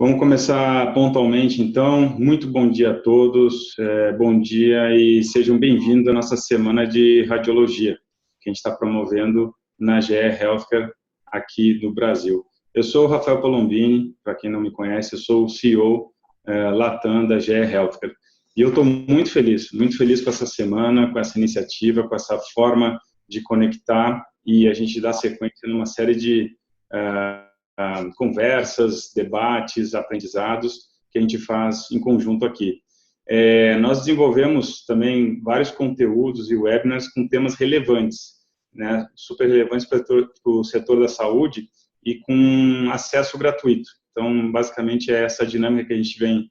Vamos começar pontualmente, então. Muito bom dia a todos, bom dia e sejam bem-vindos à nossa semana de radiologia, que a gente está promovendo na GE HeathCare aqui no Brasil. Eu sou o Rafael Palombini, para quem não me conhece, eu sou o CEO Latam da GE HeathCare. E eu estou muito feliz com essa semana, com essa iniciativa, com essa forma de conectar e a gente dar sequência numa série de conversas, debates, aprendizados que a gente faz em conjunto aqui. Nós desenvolvemos também vários conteúdos e webinars com temas relevantes, né, super relevantes para o setor da saúde e com acesso gratuito. Então, basicamente, é essa dinâmica que a gente vem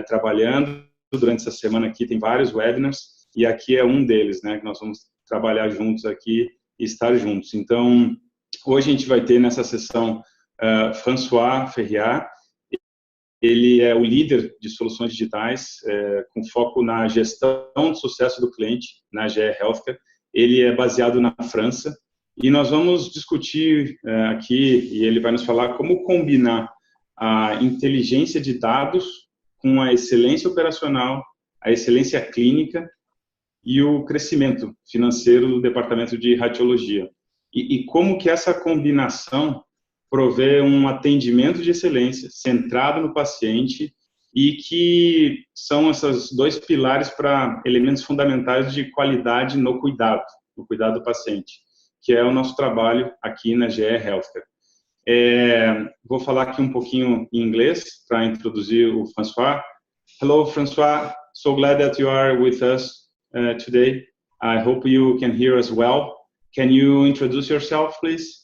trabalhando. Durante essa semana aqui tem vários webinars e aqui é um deles, né, que nós vamos trabalhar juntos aqui e estar juntos. Então, hoje a gente vai ter nessa sessão François Ferriat. Ele é o líder de soluções digitais, com foco na gestão de sucesso do cliente na GE HeathCare. Ele é baseado na França e nós vamos discutir aqui, e ele vai nos falar como combinar a inteligência de dados com a excelência operacional, a excelência clínica e o crescimento financeiro do departamento de radiologia. E como que essa combinação provê um atendimento de excelência, centrado no paciente, e que são esses dois pilares para elementos fundamentais de qualidade no cuidado do paciente, que é o nosso trabalho aqui na GE HeathCare. Vou falar aqui um pouquinho em inglês para introduzir o François. Hello, François. So glad that you are with us today. I hope you can hear us well. Can you introduce yourself, please?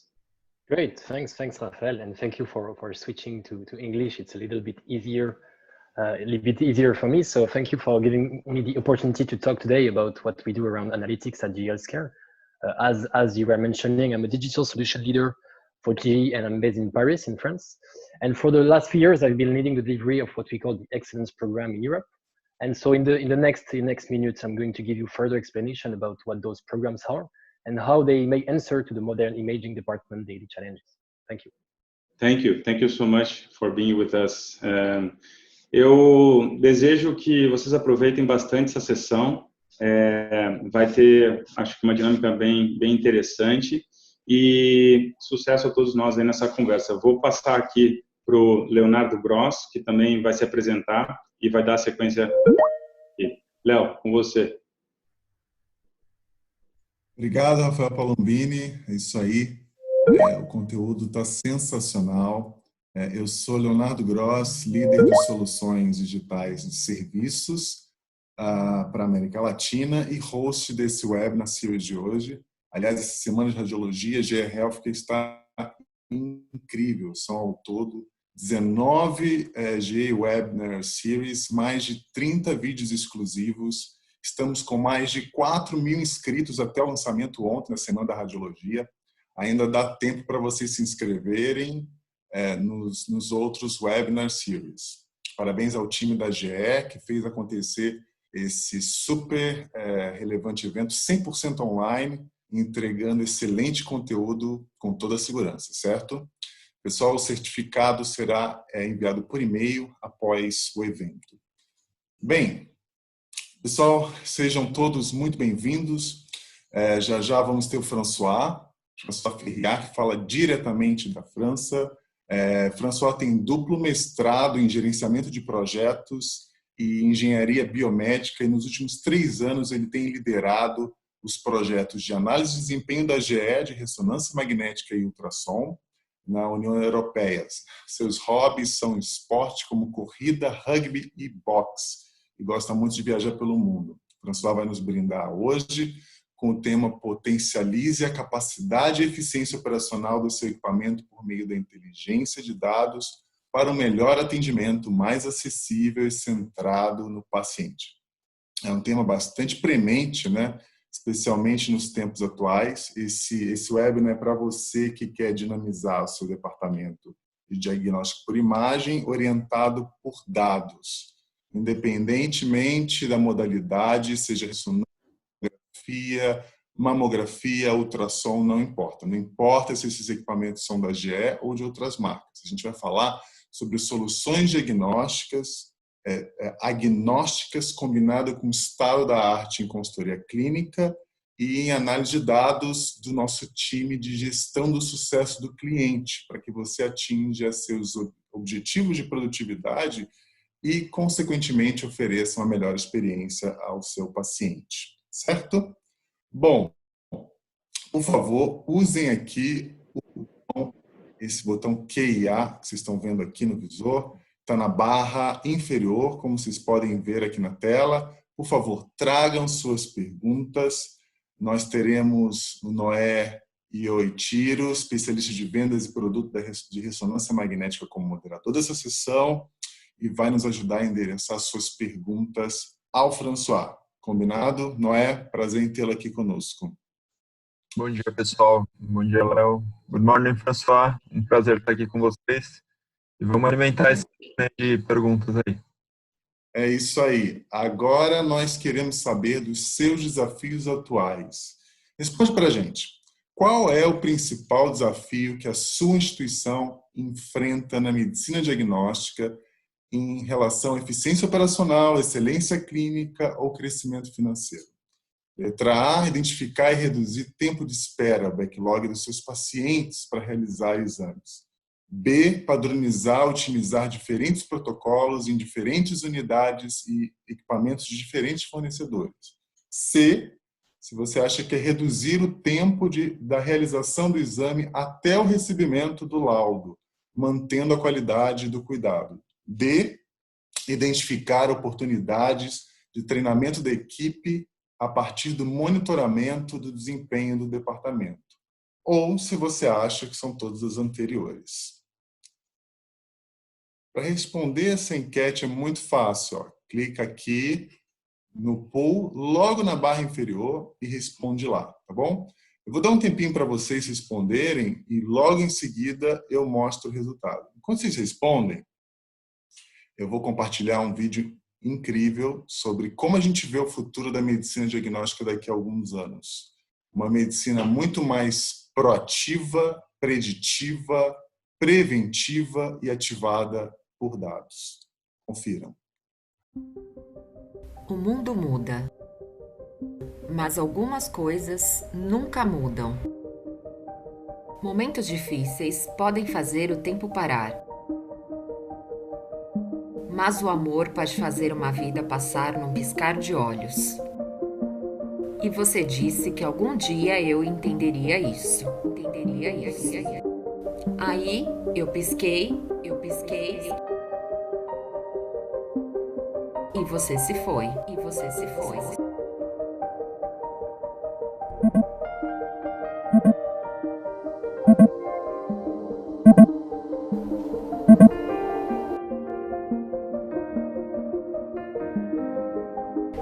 Great, thanks, Rafael, and thank you for switching to English. It's a little bit easier for me. So thank you for giving me the opportunity to talk today about what we do around analytics at GE HeathCare. As you were mentioning, I'm a digital solution leader for GE, and I'm based in Paris, in France. And for the last few years, I've been leading the delivery of what we call the Excellence Program in Europe. And so in the next minutes, I'm going to give you further explanation about what those programs are and how they may answer to the modern imaging department daily challenges. Thank you. Thank you so much for being with us. Eu desejo que vocês aproveitem bastante essa sessão. Vai ter, acho que uma dinâmica bem interessante e sucesso a todos nós aí nessa conversa. Eu vou passar aqui para o Leonardo Gross, que também vai se apresentar e vai dar a sequência aqui. Léo, com você. Obrigado, Rafael Palombini. É isso aí. O conteúdo está sensacional. Eu sou Leonardo Gross, líder de soluções digitais de serviços para a América Latina e host desse webinar series de hoje. Aliás, essa semana de radiologia, GE HeathCare está incrível. São ao todo 19 GE Webinar Series, mais de 30 vídeos exclusivos. Estamos com mais de 4.000 inscritos até o lançamento ontem, na Semana da Radiologia. Ainda dá tempo para vocês se inscreverem nos outros Webinar Series. Parabéns ao time da GE, que fez acontecer esse super relevante evento, 100% online, entregando excelente conteúdo com toda a segurança, certo? Pessoal, o certificado será enviado por e-mail após o evento. Bem, pessoal, sejam todos muito bem-vindos. Já vamos ter o François Ferriat, que fala diretamente da França. François tem duplo mestrado em gerenciamento de projetos e engenharia biomédica e nos últimos 3 anos ele tem liderado os projetos de análise de desempenho da GE, de ressonância magnética e ultrassom, na União Europeia. Seus hobbies são esporte como corrida, rugby e boxe. E gosta muito de viajar pelo mundo. O François vai nos brindar hoje com o tema Potencialize a capacidade e eficiência operacional do seu equipamento por meio da inteligência de dados para um melhor atendimento mais acessível e centrado no paciente. É um tema bastante premente, né? Especialmente nos tempos atuais. Esse webinar é para você que quer dinamizar o seu departamento de diagnóstico por imagem orientado por dados, independentemente da modalidade, seja ressonância, mamografia, ultrassom, não importa. Não importa se esses equipamentos são da GE ou de outras marcas. A gente vai falar sobre soluções diagnósticas, agnósticas combinada com o estado da arte em consultoria clínica e em análise de dados do nosso time de gestão do sucesso do cliente, para que você atinja seus objetivos de produtividade e, consequentemente, ofereça uma melhor experiência ao seu paciente. Certo? Bom, por favor, usem aqui esse botão QIA que vocês estão vendo aqui no visor. Está na barra inferior, como vocês podem ver aqui na tela. Por favor, tragam suas perguntas. Nós teremos o Noé Ioitiro, especialista de vendas e produto de ressonância magnética, como moderador dessa sessão e vai nos ajudar a endereçar suas perguntas ao François. Combinado? Noé, prazer em tê-lo aqui conosco. Bom dia, pessoal. Bom dia, Léo. Good morning, François. Um prazer estar aqui com vocês. E vamos alimentar esse de perguntas aí. É isso aí. Agora nós queremos saber dos seus desafios atuais. Responde para a gente. Qual é o principal desafio que a sua instituição enfrenta na medicina diagnóstica em relação à eficiência operacional, excelência clínica ou crescimento financeiro? Letra A, identificar e reduzir tempo de espera, backlog dos seus pacientes para realizar exames. B, padronizar, otimizar diferentes protocolos em diferentes unidades e equipamentos de diferentes fornecedores. C, se você acha que é reduzir o tempo da realização do exame até o recebimento do laudo, mantendo a qualidade do cuidado. D, identificar oportunidades de treinamento da equipe a partir do monitoramento do desempenho do departamento. Ou se você acha que são todas as anteriores. Para responder essa enquete é muito fácil. Ó. Clica aqui no poll, logo na barra inferior e responde lá, tá bom? Eu vou dar um tempinho para vocês responderem e logo em seguida eu mostro o resultado. Enquanto vocês respondem, eu vou compartilhar um vídeo incrível sobre como a gente vê o futuro da medicina diagnóstica daqui a alguns anos. Uma medicina muito mais proativa, preditiva, preventiva e ativada por dados. Confiram. O mundo muda, mas algumas coisas nunca mudam. Momentos difíceis podem fazer o tempo parar. Mas o amor pode fazer uma vida passar num piscar de olhos. E você disse que algum dia eu entenderia isso. Aí eu pisquei. E você se foi.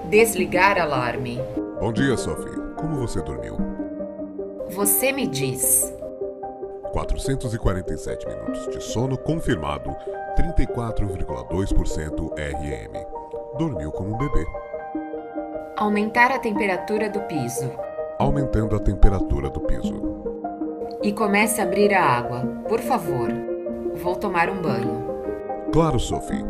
Desligar alarme. Bom dia, Sophie. Como você dormiu? Você me diz. 447 minutos de sono confirmado, 34,2% RM. Dormiu como um bebê. Aumentar a temperatura do piso. Aumentando a temperatura do piso. E comece a abrir a água, por favor. Vou tomar um banho. Claro, Sophie.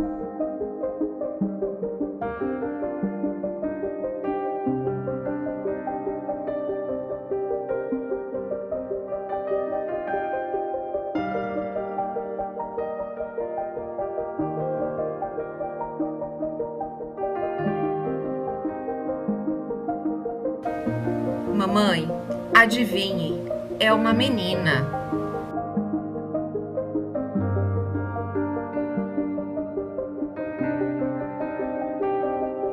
Mamãe, adivinhe, é uma menina.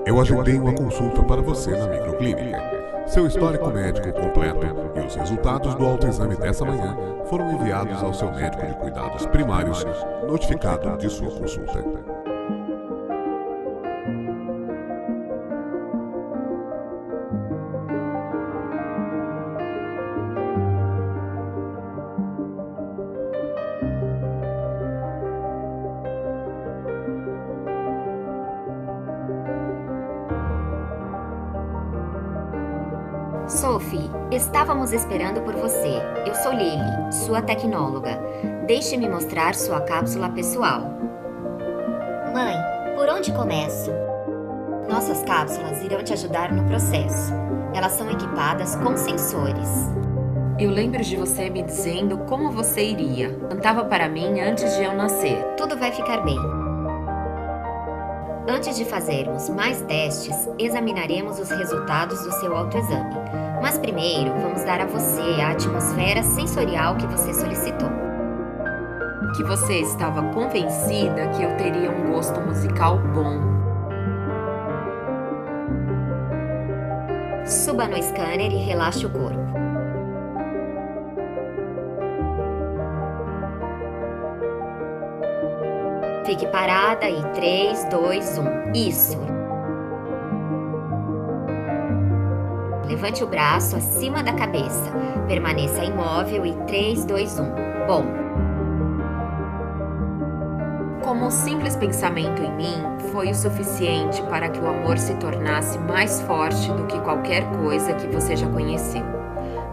Eu agendei uma consulta para você na microclínica. Seu histórico médico completo e os resultados do autoexame dessa manhã foram enviados ao seu médico de cuidados primários, notificado de sua consulta. Sophie, estávamos esperando por você. Eu sou Lily, sua tecnóloga. Deixe-me mostrar sua cápsula pessoal. onde começo? Nossas cápsulas irão te ajudar no processo. Elas são equipadas com sensores. Eu lembro de você me dizendo como você iria. Cantava para mim antes de eu nascer. Tudo vai ficar bem. Antes de fazermos mais testes, examinaremos os resultados do seu autoexame. Mas primeiro, vamos dar a você a atmosfera sensorial que você solicitou. Que você estava convencida que eu teria um gosto musical bom. Suba no scanner e relaxe o corpo. Fique parada e 3, 2, 1. Isso. Levante o braço acima da cabeça. Permaneça imóvel e 3, 2, 1. Bom. Como um simples pensamento em mim foi o suficiente para que o amor se tornasse mais forte do que qualquer coisa que você já conheceu.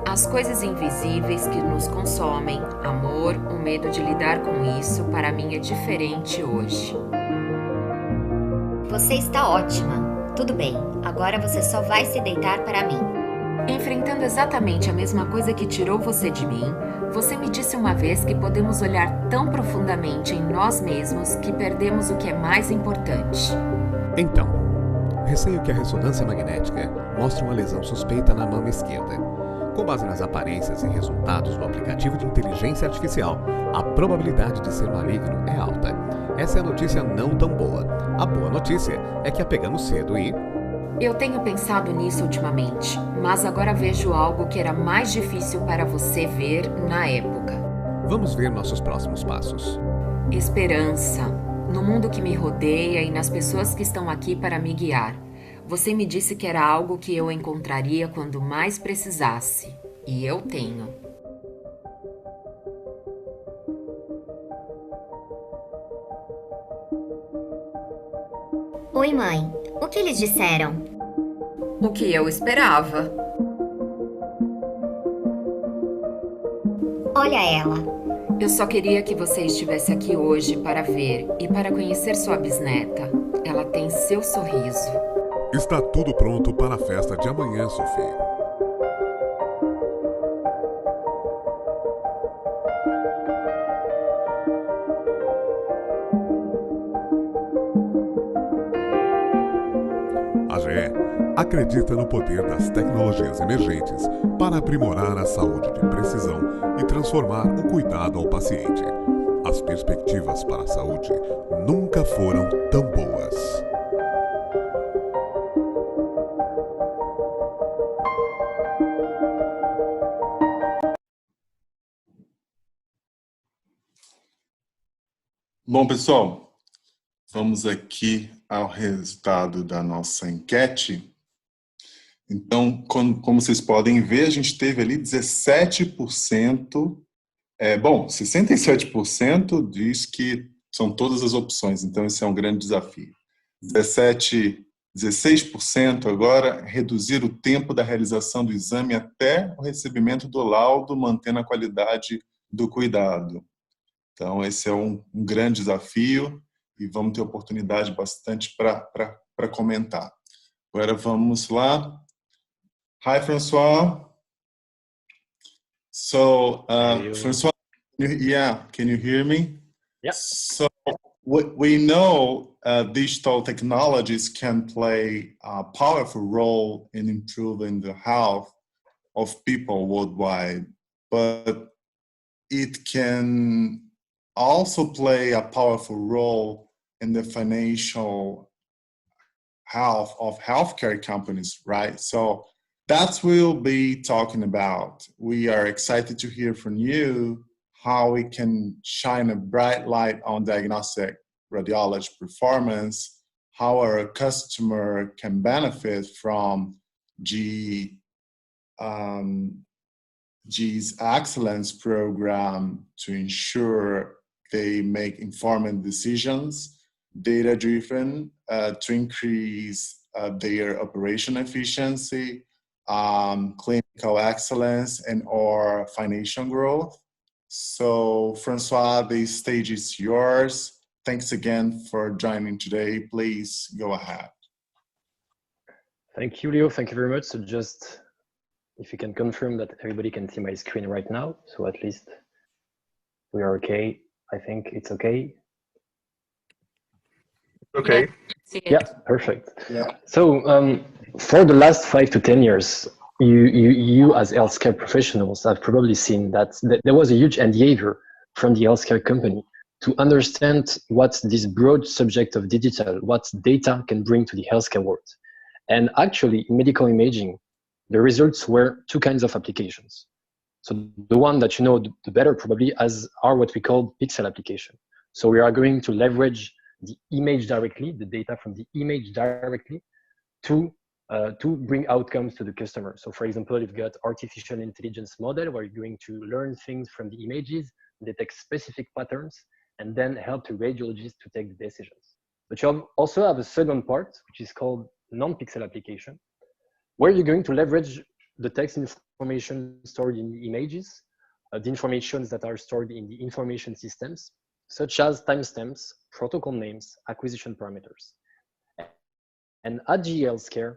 As coisas invisíveis que nos consomem, amor, o medo de lidar com isso, para mim é diferente hoje. Você está ótima. Tudo bem, agora você só vai se deitar para mim. Enfrentando exatamente a mesma coisa que tirou você de mim, você me disse uma vez que podemos olhar tão profundamente em nós mesmos que perdemos o que é mais importante. Então, receio que a ressonância magnética mostre uma lesão suspeita na mama esquerda. Com base nas aparências e resultados do aplicativo de inteligência artificial, a probabilidade de ser maligno é alta. Essa é a notícia não tão boa. A boa notícia é que a pegamos cedo e... Eu tenho pensado nisso ultimamente, mas agora vejo algo que era mais difícil para você ver na época. Vamos ver nossos próximos passos. Esperança, no mundo que me rodeia e nas pessoas que estão aqui para me guiar. Você me disse que era algo que eu encontraria quando mais precisasse. E eu tenho. Oi, mãe. O que eles disseram? O que eu esperava. Olha ela. Eu só queria que você estivesse aqui hoje para ver e para conhecer sua bisneta. Ela tem seu sorriso. Está tudo pronto para a festa de amanhã, Sophie. A GE acredita no poder das tecnologias emergentes para aprimorar a saúde de precisão e transformar o cuidado ao paciente. As perspectivas para a saúde nunca foram tão boas. Bom, pessoal, vamos aqui ao resultado da nossa enquete. Então, como vocês podem ver, a gente teve ali 17%, 67% diz que são todas as opções, então esse é um grande desafio. 16% agora, reduzir o tempo da realização do exame até o recebimento do laudo, mantendo a qualidade do cuidado. Então, esse é um grande desafio e vamos ter oportunidade bastante para comentar. Agora vamos lá. Hi, François. So, François, can you hear me? Yeah. So, we know digital technologies can play a powerful role in improving the health of people worldwide, but it can also play a powerful role in the financial health of healthcare companies, right? So that's what we'll be talking about. We are excited to hear from you how we can shine a bright light on diagnostic radiology performance, how our customer can benefit from GE's excellence program to ensure they make informed decisions, data-driven, to increase their operation efficiency, clinical excellence, and or financial growth. So, François, the stage is yours. thanks again for joining today. Please go ahead. Thank you, Leo. Thank you very much. So just, if you can confirm that everybody can see my screen right now, so at least we are okay. I think it's okay. Okay. Yeah, perfect. Yeah. So for the last 5 to 10 years, you as healthcare professionals have probably seen that there was a huge endeavor from the healthcare company to understand what this broad subject of digital, what data can bring to the healthcare world. And actually, in medical imaging, the results were 2 kinds of applications. So the one that you know the better probably are what we call pixel application. So we are going to leverage the image directly, the data from the image directly to bring outcomes to the customer. So for example, you've got artificial intelligence model where you're going to learn things from the images, detect specific patterns, and then help the radiologist to take the decisions. But you also have a second part, which is called non-pixel application, where you're going to leverage the text information stored in the images, the informations that are stored in the information systems, such as timestamps, protocol names, acquisition parameters. And at GE HeathCare,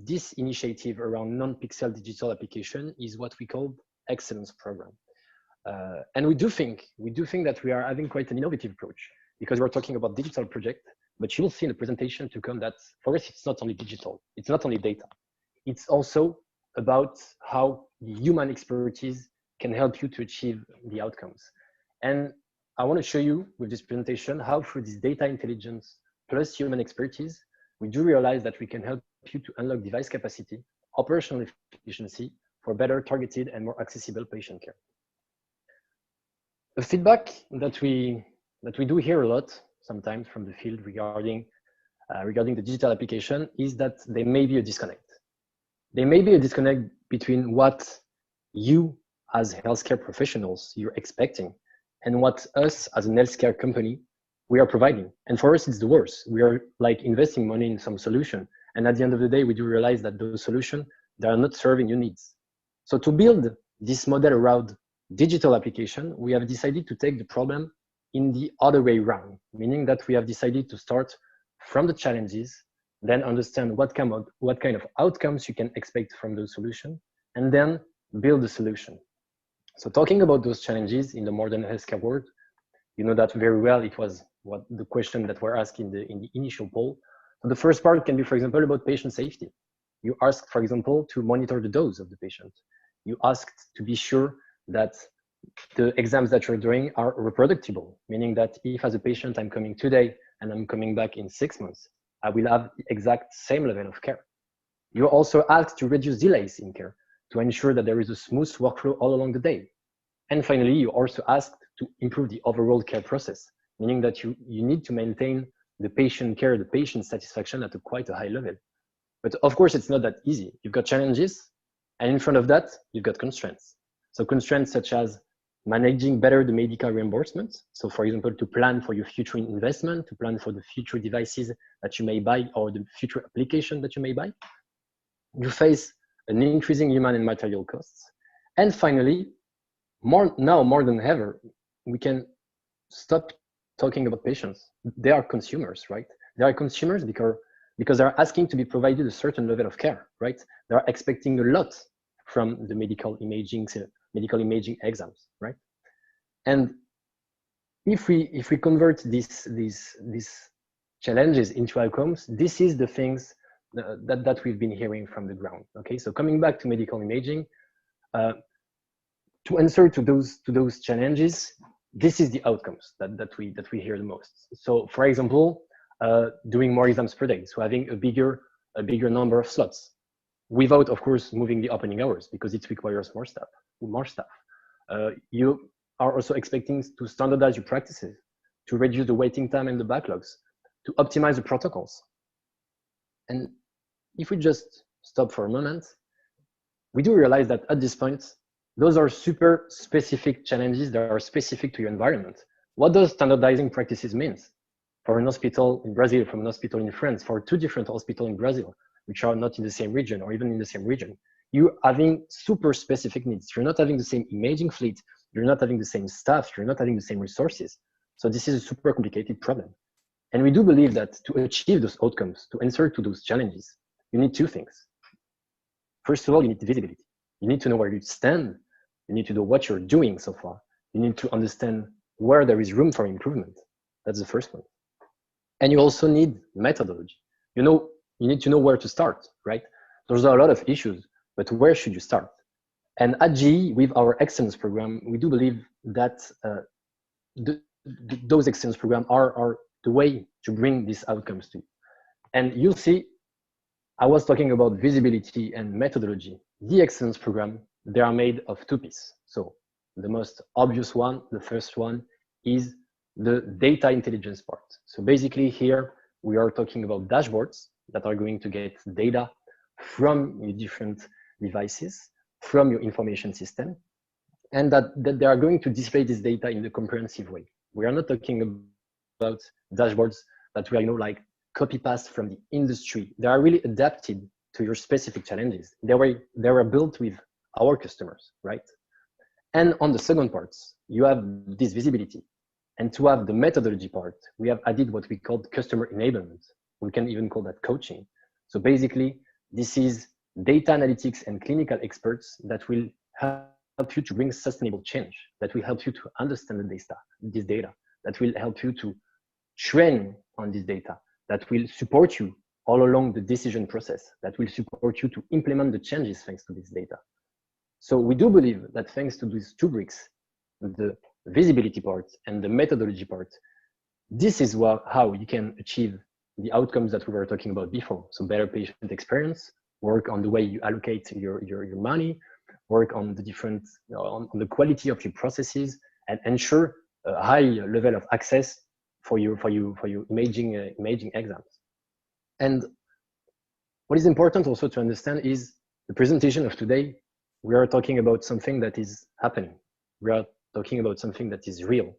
this initiative around non-pixel digital application is what we call excellence program. And we do think that we are having quite an innovative approach, because we're talking about digital project, but you'll see in the presentation to come that for us, it's not only digital, it's not only data. It's also about how human expertise can help you to achieve the outcomes. And I want to show you with this presentation how through this data intelligence plus human expertise, we do realize that we can help you to unlock device capacity, operational efficiency for better targeted and more accessible patient care. The feedback that we do hear a lot sometimes from the field regarding the digital application is that there may be a disconnect. There may be a disconnect between what you as healthcare professionals you're expecting and what us as an healthcare company we are providing. And for us, it's the worst. We are like investing money in some solution. And at the end of the day, we do realize that those solutions, they are not serving your needs. So to build this model around digital application, we have decided to take the problem in the other way around, meaning that we have decided to start from the challenges, then understand what kind of outcomes you can expect from those solutions, and then build a solution. So talking about those challenges in the modern healthcare world, you know that very well. It was what the question that were asked in the initial poll. So the first part can be, for example, about patient safety. You asked, for example, to monitor the dose of the patient. You asked to be sure that the exams that you're doing are reproducible, meaning that if as a patient I'm coming today and I'm coming back in 6 months, I will have the exact same level of care. You're also asked to reduce delays in care to ensure that there is a smooth workflow all along the day. And finally, you also asked to improve the overall care process, meaning that you need to maintain the patient care, the patient satisfaction at quite a high level. But of course, it's not that easy. You've got challenges, and in front of that, you've got constraints. So constraints such as managing better the medical reimbursement. So for example, to plan for your future investment, to plan for the future devices that you may buy or the future application that you may buy. You face an increasing human and material costs. And finally, more than ever, we can stop talking about patients. They are consumers, right? They are consumers because they're asking to be provided a certain level of care, right? They're expecting a lot from the medical imaging exams, right? And if we convert these challenges into outcomes, this is the things that we've been hearing from the ground. Okay, so coming back to medical imaging, to answer to those challenges, this is the outcomes that we hear the most. So, for example, doing more exams per day, so having a bigger number of slots, without, of course, moving the opening hours because it requires more staff. You are also expecting to standardize your practices, to reduce the waiting time and the backlogs, to optimize the protocols. And if we just stop for a moment, we do realize that at this point, those are super specific challenges that are specific to your environment. What does standardizing practices mean? For an hospital in Brazil, from an hospital in France, for 2 different hospitals in Brazil, which are not in the same region or even in the same region, you're having super specific needs. You're not having the same imaging fleet. You're not having the same staff. You're not having the same resources. So this is a super complicated problem. And we do believe that to achieve those outcomes, to answer to those challenges, you need two things. First of all, you need visibility. You need to know where you stand. You need to know what you're doing so far. You need to understand where there is room for improvement. That's the first one. And you also need methodology. You need to know where to start, right? There's a lot of issues, but where should you start? And at GE, with our excellence program, we do believe that those excellence programs are the way to bring these outcomes to you. And you'll see, I was talking about visibility and methodology. The excellence program, they are made of two pieces. So the most obvious one, the first one, is the data intelligence part. So basically here, we are talking about dashboards that are going to get data from your different devices, from your information system, and that they are going to display this data in a comprehensive way. We are not talking about dashboards that we are, like copy-paste from the industry. They are really adapted to your specific challenges. They were built with our customers, right? And on the second part, you have this visibility. And to have the methodology part, we have added what we call customer enablement. We can even call that coaching. So basically, this is data analytics and clinical experts that will help you to bring sustainable change, that will help you to understand this data, that will help you to train on this data, that will support you all along the decision process, that will support you to implement the changes thanks to this data. So we do believe that thanks to these two bricks, the visibility part and the methodology part, this is how you can achieve the outcomes that we were talking about before. So better patient experience, work on the way you allocate your money, work on the different, on the quality of your processes, and ensure a high level of access for your imaging exams. And what is important also to understand is the presentation of today. We are talking about something that is happening. We are talking about something that is real.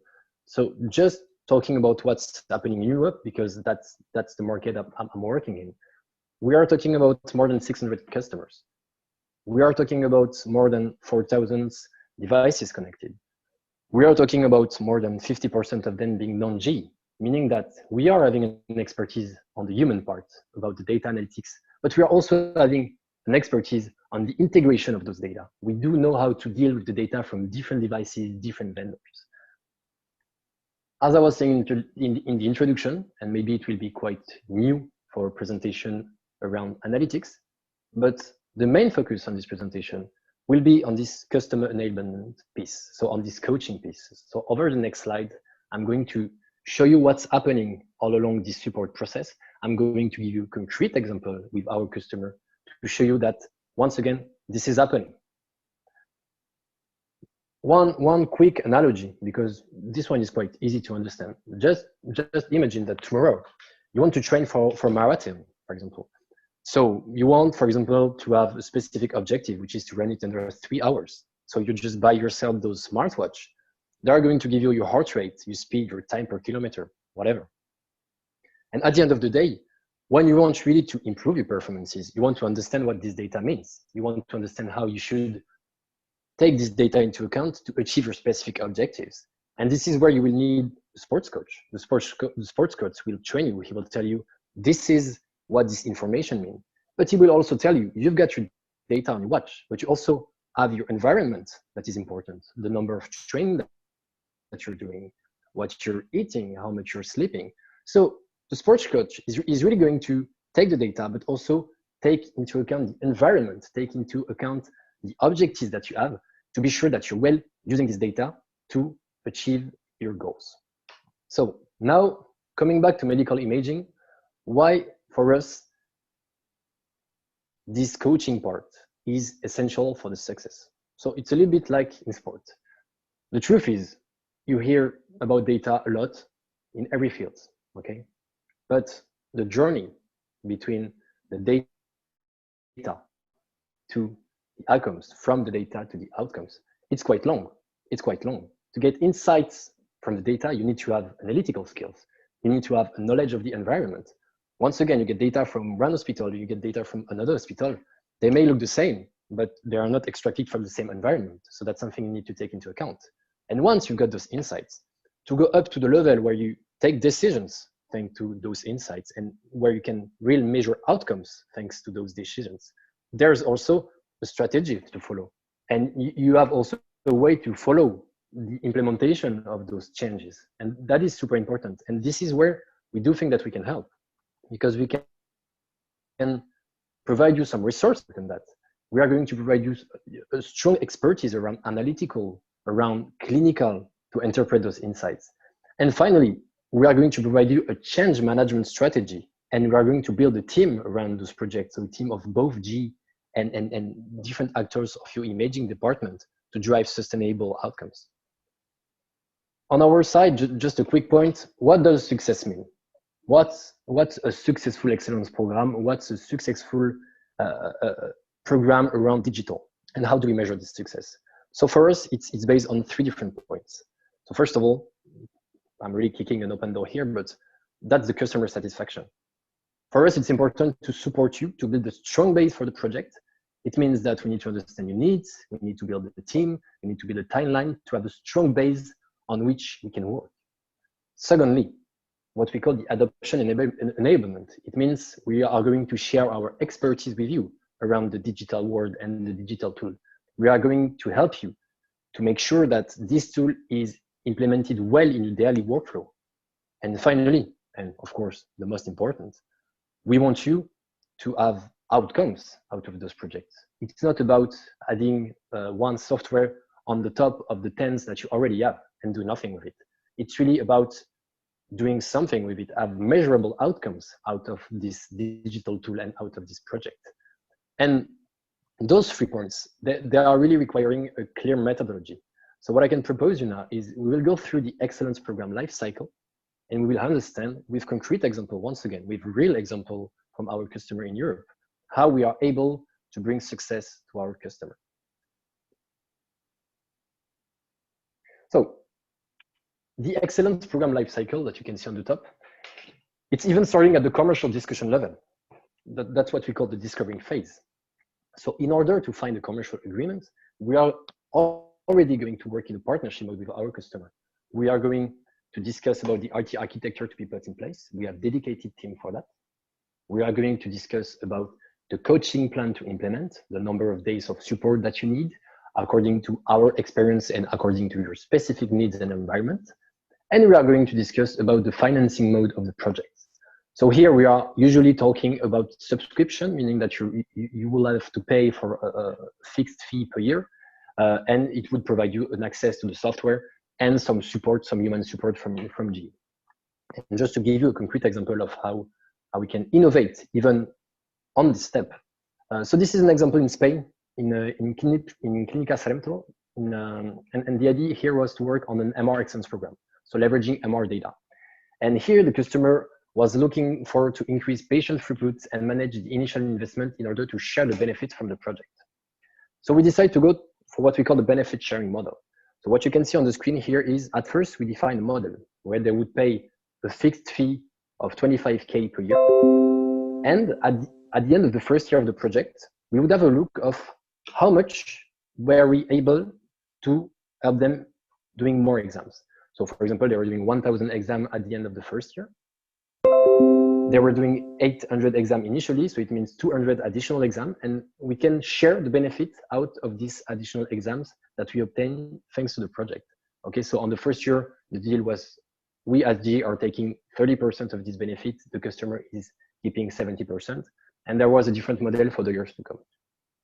So just talking about what's happening in Europe, because that's the market I'm working in. We are talking about more than 600 customers. We are talking about more than 4,000 devices connected. We are talking about more than 50% of them being non-GE, meaning that we are having an expertise on the human part about the data analytics, but we are also having an expertise on the integration of those data. We do know how to deal with the data from different devices, different vendors. As I was saying in the introduction, and maybe it will be quite new for a presentation around analytics, but the main focus on this presentation will be on this customer enablement piece, so on this coaching piece. So over the next slide, I'm going to show you what's happening all along this support process. I'm going to give you a concrete example with our customer to show you that, once again, this is happening. One quick analogy, because this one is quite easy to understand. Just imagine that tomorrow you want to train for marathon, for example. So you want, for example, to have a specific objective, which is to run it under 3 hours. So you just buy yourself those smartwatch. They are going to give you your heart rate, your speed, your time per kilometer, whatever. And at the end of the day, when you want really to improve your performances, you want to understand what this data means. You want to understand how you should take this data into account to achieve your specific objectives. And this is where you will need a sports coach. The sports coach will train you. He will tell you, this is what this information means. But he will also tell you, you've got your data on your watch, but you also have your environment that is important, the number of training that you're doing, what you're eating, how much you're sleeping. So the sports coach is really going to take the data, but also take into account the environment, take into account the objectives that you have to be sure that you're well using this data to achieve your goals. So now coming back to medical imaging, why for us this coaching part is essential for the success. So it's a little bit like in sport. The truth is, you hear about data a lot in every field, okay? But the journey between the data to the outcomes, from the data to the outcomes, it's quite long. It's quite long. To get insights from the data, you need to have analytical skills. You need to have a knowledge of the environment. Once again, you get data from one hospital, you get data from another hospital. They may look the same, but they are not extracted from the same environment. So that's something you need to take into account. And once you've got those insights, to go up to the level where you take decisions thanks to those insights and where you can really measure outcomes thanks to those decisions, there's also a strategy to follow. And you have also a way to follow the implementation of those changes. And that is super important. And this is where we do think that we can help, because we can provide you some resources in that. We are going to provide you a strong expertise around analytical, around clinical, to interpret those insights. And finally, we are going to provide you a change management strategy, and we are going to build a team around those projects, so a team of both GE and different actors of your imaging department to drive sustainable outcomes. On our side, just a quick point, what does success mean? What's a successful excellence program? What's a successful program around digital? And how do we measure this success? So for us, it's based on 3 different points. So first of all, I'm really kicking an open door here, but that's the customer satisfaction. For us, it's important to support you to build a strong base for the project. It means that we need to understand your needs, we need to build a team, we need to build a timeline to have a strong base on which we can work. Secondly, what we call the adoption enablement. It means we are going to share our expertise with you around the digital world and the digital tool. We are going to help you to make sure that this tool is implemented well in your daily workflow. And finally, and of course, the most important, we want you to have outcomes out of those projects. It's not about adding one software on the top of the 10s that you already have and do nothing with it. It's really about doing something with it, have measurable outcomes out of this digital tool and out of this project. And those 3 points, they are really requiring a clear methodology. So what I can propose you now is we will go through the excellence program life cycle, and we will understand with concrete example, once again, with real example from our customer in Europe, how we are able to bring success to our customer. So the excellence program life cycle that you can see on the top, it's even starting at the commercial discussion level. That's what we call the discovering phase. So in order to find a commercial agreement, we are already going to work in a partnership mode with our customer. We are going to discuss about the IT architecture to be put in place. We have a dedicated team for that. We are going to discuss about the coaching plan to implement, the number of days of support that you need, according to our experience and according to your specific needs and environment. And we are going to discuss about the financing mode of the project. So here we are usually talking about subscription, meaning that you will have to pay for a fixed fee per year, and it would provide you an access to the software and some support, some human support from GE. And just to give you a concrete example of how we can innovate even on this step. So this is an example in Spain, in Clínica Centro, and the idea here was to work on an MR excellence program, so leveraging MR data. And here the customer was looking for to increase patient throughput and manage the initial investment in order to share the benefits from the project. So we decided to go for what we call the benefit sharing model. So what you can see on the screen here is, at first we define a model where they would pay a fixed fee of 25K per year. And at the end of the first year of the project, we would have a look of how much were we able to help them doing more exams. So for example, they were doing 1,000 exams at the end of the first year. They were doing 800 exams initially, so it means 200 additional exams, and we can share the benefit out of these additional exams that we obtain thanks to the project. Okay, so on the first year, the deal was we as GE are taking 30% of this benefit, the customer is keeping 70%, and there was a different model for the years to come.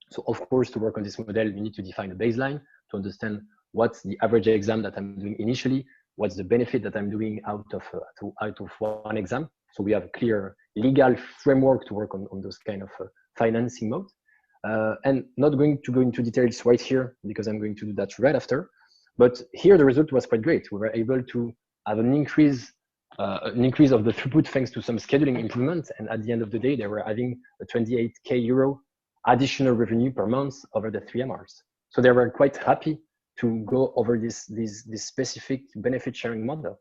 So of course, to work on this model, you need to define a baseline to understand what's the average exam that I'm doing initially, what's the benefit that I'm doing out of one exam. So we have a clear legal framework to work on those kind of financing mode. And not going to go into details right here because I'm going to do that right after. But here the result was quite great. We were able to have an increase of the throughput thanks to some scheduling improvements. And at the end of the day, they were having a 28K euro additional revenue per month over the 3 MRs. So they were quite happy to go over this specific benefit sharing model.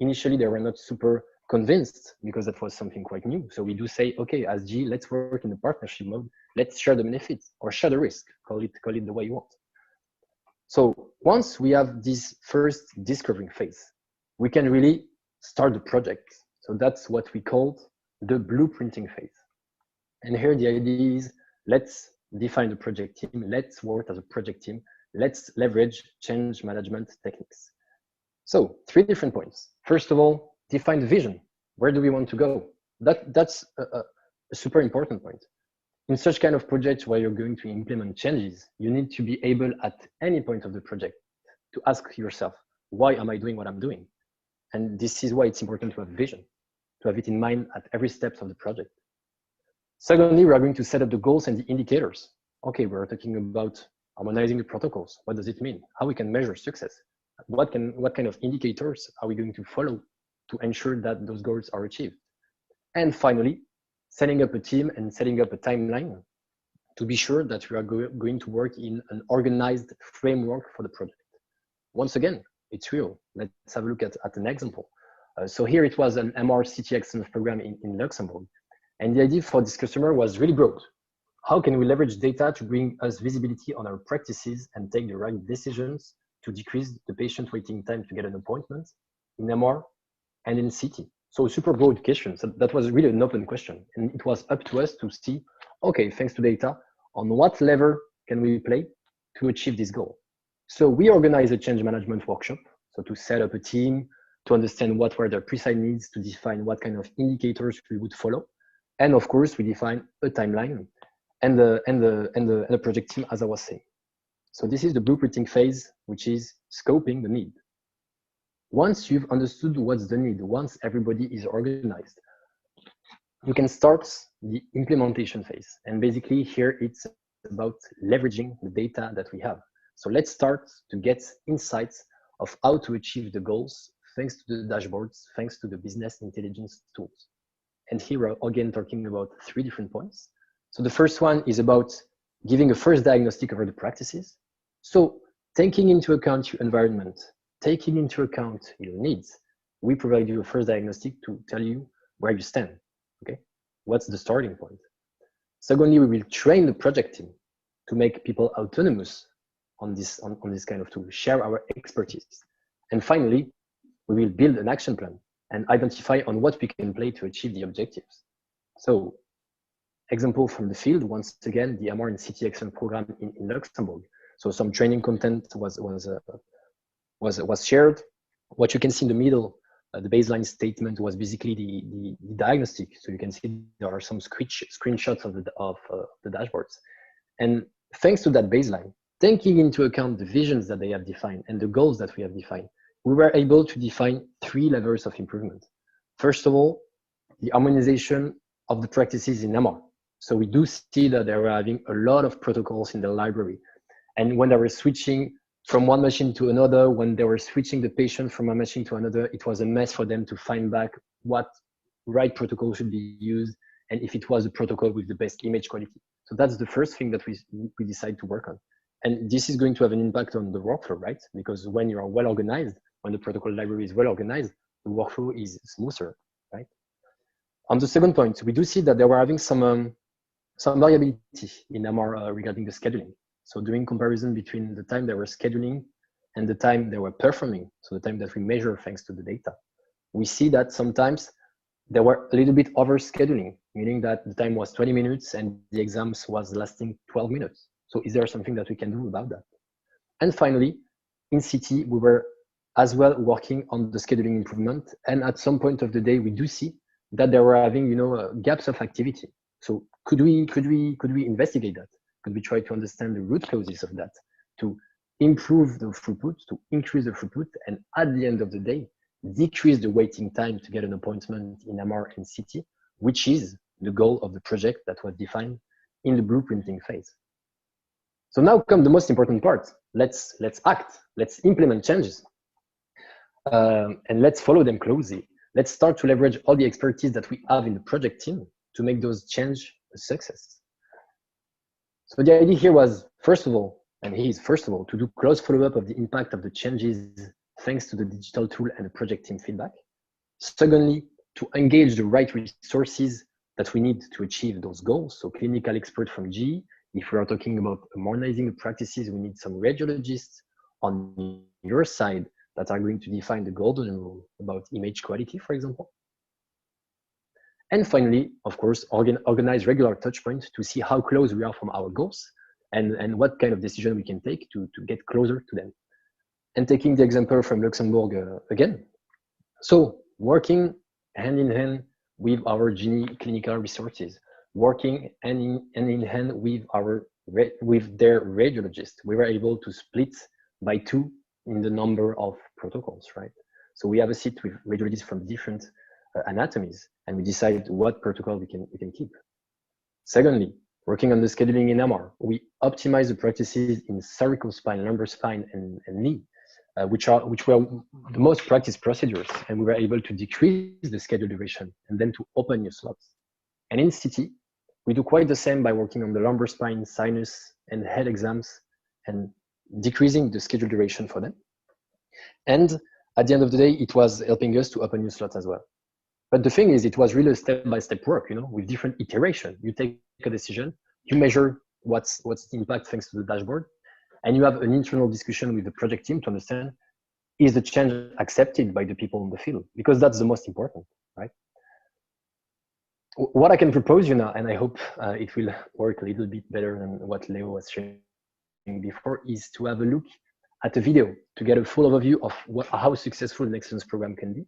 Initially, they were not super convinced because that was something quite new. So we do say, okay, as GE, let's work in the partnership mode. Let's share the benefits or share the risk, call it the way you want. So once we have this first discovering phase, we can really start the project. So that's what we called the blueprinting phase. And here the idea is, let's define the project team, let's work as a project team, let's leverage change management techniques. So 3 different points. First of all, define the vision. Where do we want to go? That's a super important point. In such kind of projects where you're going to implement changes, you need to be able at any point of the project to ask yourself, why am I doing what I'm doing? And this is why it's important to have vision, to have it in mind at every step of the project. Secondly, we are going to set up the goals and the indicators. Okay, we're talking about harmonizing the protocols. What does it mean? How we can measure success? What kind of indicators are we going to follow to ensure that those goals are achieved? And finally, setting up a team and setting up a timeline to be sure that we are going to work in an organized framework for the project. Once again, it's real. Let's have a look at an example. So here it was an MR-CT excellence program in Luxembourg. And the idea for this customer was really broad. How can we leverage data to bring us visibility on our practices and take the right decisions to decrease the patient waiting time to get an appointment in MR and in CT? So a super broad question. So that was really an open question. And it was up to us to see, okay, thanks to data, on what lever can we play to achieve this goal? So we organized a change management workshop. So to set up a team, to understand what were their precise needs, to define what kind of indicators we would follow. And of course, we define a timeline and the project team, as I was saying. So this is the blueprinting phase, which is scoping the need. Once you've understood what's the need, once everybody is organized, you can start the implementation phase. And basically here it's about leveraging the data that we have. So let's start to get insights of how to achieve the goals thanks to the dashboards, thanks to the business intelligence tools. And here we're again talking about 3 different points. So the first one is about giving a first diagnostic over the practices. So taking into account your environment, taking into account your needs, we provide you a first diagnostic to tell you where you stand, okay? What's the starting point? Secondly, we will train the project team to make people autonomous on this kind of tool, share our expertise. And finally, we will build an action plan and identify on what we can play to achieve the objectives. So, example from the field, once again, the MR and CT Excellence program in Luxembourg. So some training content was shared. What you can see in the middle, the baseline statement was basically the diagnostic. So you can see there are some screenshots of the dashboards. And thanks to that baseline, taking into account the visions that they have defined and the goals that we have defined, we were able to define 3 levels of improvement. First of all, the harmonization of the practices in MR. So we do see that they were having a lot of protocols in the library. And when they were switching from one machine to another, when they were switching the patient from one machine to another, it was a mess for them to find back what right protocol should be used and if it was a protocol with the best image quality. So that's the first thing that we decide to work on. And this is going to have an impact on the workflow, right? Because when you are well organized, when the protocol library is well organized, the workflow is smoother, right? On the second point, we do see that they were having some variability in MR regarding the scheduling. So doing comparison between the time they were scheduling and the time they were performing, so the time that we measure thanks to the data, we see that sometimes they were a little bit over scheduling, meaning that the time was 20 minutes and the exams was lasting 12 minutes. So is there something that we can do about that? And finally, in CT, we were as well working on the scheduling improvement. And at some point of the day, we do see that they were having, gaps of activity. So could we investigate that? Could we try to understand the root causes of that to improve the throughput, to increase the throughput, and at the end of the day, decrease the waiting time to get an appointment in MR and CT, which is the goal of the project that was defined in the blueprinting phase. So now comes the most important part. Let's act. Let's implement changes, and let's follow them closely. Let's start to leverage all the expertise that we have in the project team to make those changes a success. So the idea here was, first of all, to do close follow-up of the impact of the changes thanks to the digital tool and the project team feedback. Secondly, to engage the right resources that we need to achieve those goals. So clinical expert from GE. If we are talking about harmonizing the practices, we need some radiologists. On your side, that are going to define the golden rule about image quality, for example. And finally, of course, organize regular touch points to see how close we are from our goals and what kind of decision we can take to get closer to them. And taking the example from Luxembourg again. So working hand in hand with our GE clinical resources, working hand in hand with their radiologists, we were able to split by 2 in the number of protocols, right? So we have a seat with radiologists from different anatomies, and we decide what protocol we can keep. Secondly, working on the scheduling in MR, we optimize the practices in cervical spine, lumbar spine, and knee, which were the most practiced procedures, and we were able to decrease the schedule duration and then to open new slots. And in CT, we do quite the same by working on the lumbar spine, sinus, and head exams and decreasing the schedule duration for them. And at the end of the day, it was helping us to open new slots as well. But the thing is, it was really a step-by-step work, with different iteration. You take a decision, you measure what's the impact thanks to the dashboard, and you have an internal discussion with the project team to understand, is the change accepted by the people in the field? Because that's the most important, right? What I can propose you now, and I hope it will work a little bit better than what Leo was sharing before, is to have a look at a video to get a full overview of how successful an excellence program can be.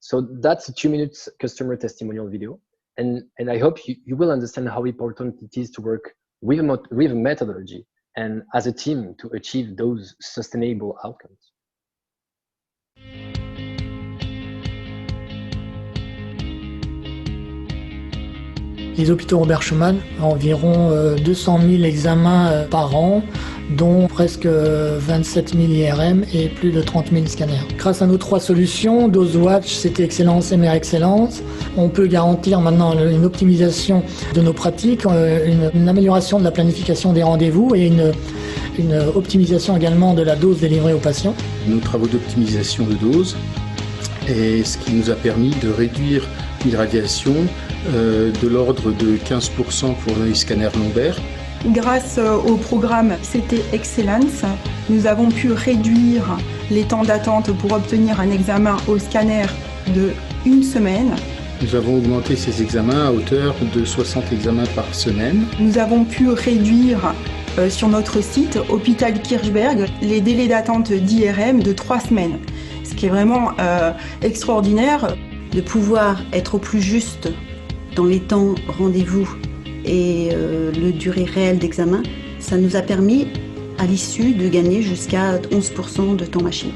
So that's a 2-minute customer testimonial video. And I hope you will understand how important it is to work with a methodology and as a team to achieve those sustainable outcomes. Les hôpitaux Robert Schuman, environ 200 000 examens par an, dont presque 27 000 IRM et plus de 30 000 scanners. Grâce à nos 3 solutions, DoseWatch, CT Excellence, MR Excellence, on peut garantir maintenant une optimisation de nos pratiques, une amélioration de la planification des rendez-vous et une optimisation également de la dose délivrée aux patients. Nos travaux d'optimisation de dose, et ce qui nous a permis de réduire l'irradiation de l'ordre de 15% pour les scanners lombaires. Grâce au programme CT Excellence, nous avons pu réduire les temps d'attente pour obtenir un examen au scanner de 1 semaine. Nous avons augmenté ces examens à hauteur de 60 examens par semaine. Nous avons pu réduire sur notre site Hôpital Kirchberg les délais d'attente d'IRM de 3 semaines, ce qui est vraiment extraordinaire. De pouvoir être au plus juste dans les temps rendez-vous et le durée réelle d'examen, ça nous a permis à l'issue de gagner jusqu'à 11% de temps machine.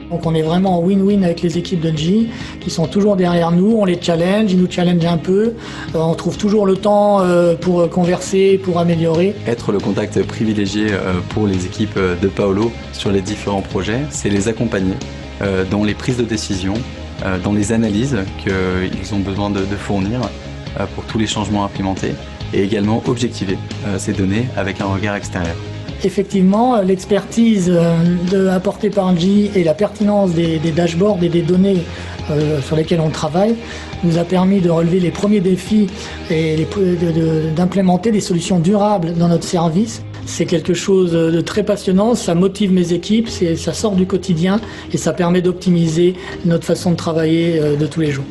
Donc on est vraiment en win-win avec les équipes de GE qui sont toujours derrière nous, on les challenge, ils nous challengent un peu, on trouve toujours le temps pour converser, pour améliorer. Être le contact privilégié pour les équipes de Paolo sur les différents projets, c'est les accompagner dans les prises de décision, dans les analyses qu'ils ont besoin de fournir pour tous les changements implémentés et également objectiver ces données avec un regard extérieur. Effectivement, l'expertise apportée par GE et la pertinence des dashboards et des données sur lesquelles on travaille nous a permis de relever les premiers défis et d'implémenter des solutions durables dans notre service. C'est quelque chose de très passionnant, ça motive mes équipes, ça sort du quotidien et ça permet d'optimiser notre façon de travailler de tous les jours.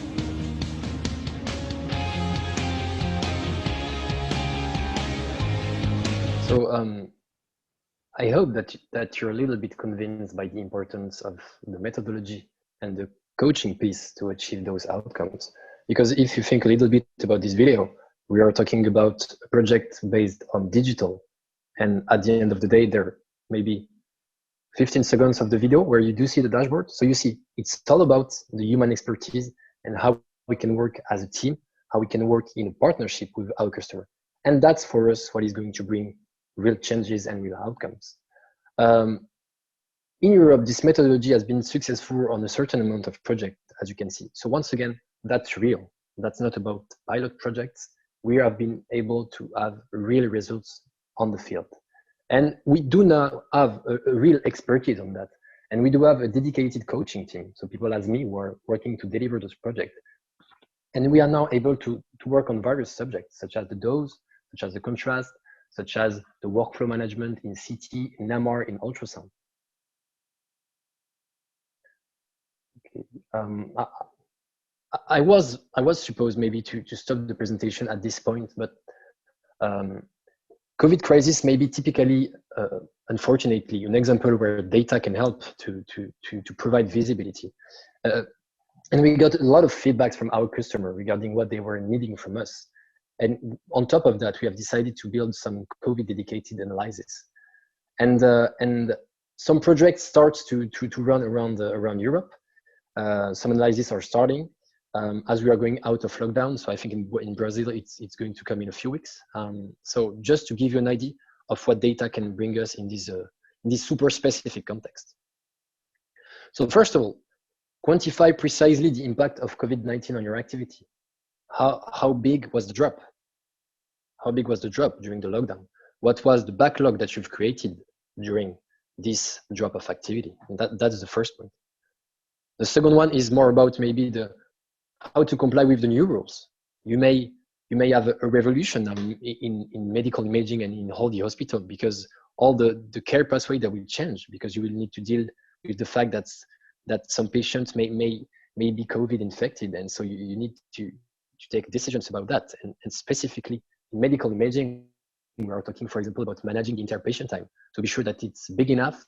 So I hope that you're a little bit convinced by the importance of the methodology and the coaching piece to achieve those outcomes. Because if you think a little bit about this video, we are talking about a project based on digital. And at the end of the day, there may be 15 seconds of the video where you do see the dashboard. So you see, it's all about the human expertise and how we can work as a team, how we can work in partnership with our customer. And that's for us what is going to bring real changes and real outcomes. In Europe, this methodology has been successful on a certain amount of projects, as you can see. So once again, that's real. That's not about pilot projects. We have been able to have real results on the field. And we do now have a real expertise on that. And we do have a dedicated coaching team. So people as me who are working to deliver those projects. And we are now able to work on various subjects, such as the dose, such as the contrast, such as the workflow management in CT, in MR, in ultrasound. I was supposed maybe to stop the presentation at this point, but COVID crisis may be typically, unfortunately, an example where data can help to provide visibility. And we got a lot of feedback from our customer regarding what they were needing from us. And on top of that, we have decided to build some COVID dedicated analysis. And some projects start to run around Europe. Some analyses are starting as we are going out of lockdown. So I think in Brazil, it's going to come in a few weeks. So just to give you an idea of what data can bring us in this super specific context. So first of all, quantify precisely the impact of COVID-19 on your activity. How big was the drop? How big was the drop during the lockdown? What was the backlog that you've created during this drop of activity? And that's the first point. The second one is more about maybe how to comply with the new rules. You may have a revolution now in medical imaging and in all the hospital, because all the care pathway that will change, because you will need to deal with the fact that some patients may be COVID infected, and so you need to take decisions about that. And specifically in medical imaging, we are talking, for example, about managing the inter-patient time to be sure that it's big enough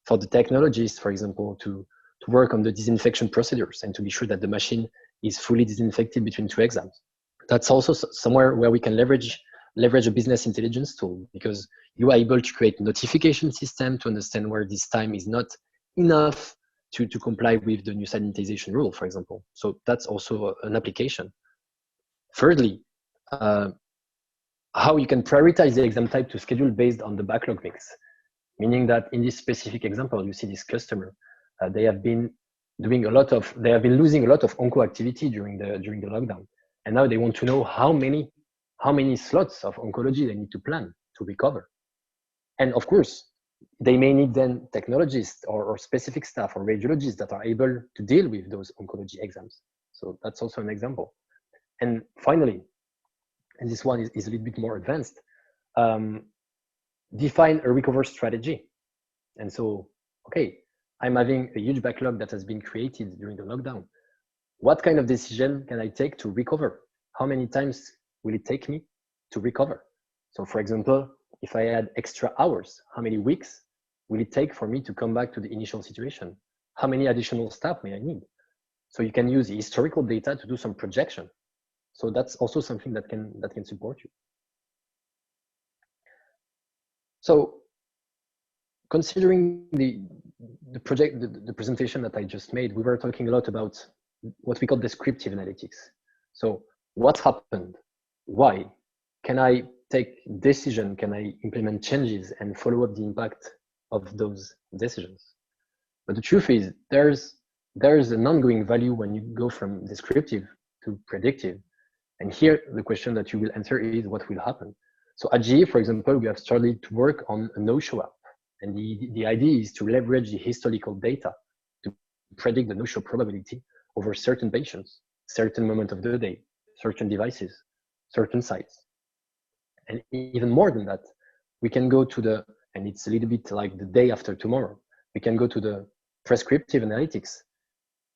for the technologists, for example, to work on the disinfection procedures and to be sure that the machine is fully disinfected between 2 exams. That's also somewhere where we can leverage a business intelligence tool, because you are able to create notification system to understand where this time is not enough to comply with the new sanitization rule, for example. So that's also an application. Thirdly, how you can prioritize the exam type to schedule based on the backlog mix, meaning that in this specific example, you see this customer, they have been losing a lot of onco activity during the lockdown, and now they want to know how many slots of oncology they need to plan to recover. And of course, they may need then technologists or specific staff or radiologists that are able to deal with those oncology exams. So that's also an example. And finally, and this one is a little bit more advanced, define a recovery strategy. And so, okay, I'm having a huge backlog that has been created during the lockdown. What kind of decision can I take to recover? How many times will it take me to recover? So for example, if I had extra hours, how many weeks will it take for me to come back to the initial situation? How many additional staff may I need? So you can use the historical data to do some projection. So that's also something that can support you. So considering the presentation that I just made, we were talking a lot about what we call descriptive analytics. So what happened? Why? Can I take decision? Can I implement changes and follow up the impact of those decisions? But the truth is, there's an ongoing value when you go from descriptive to predictive. And here, the question that you will answer is what will happen? So at GE, for example, we have started to work on a no-show app. And the idea is to leverage the historical data to predict the no-show probability over certain patients, certain moment of the day, certain devices, certain sites. And even more than that, we can go to and it's a little bit like the day after tomorrow, we can go to the prescriptive analytics.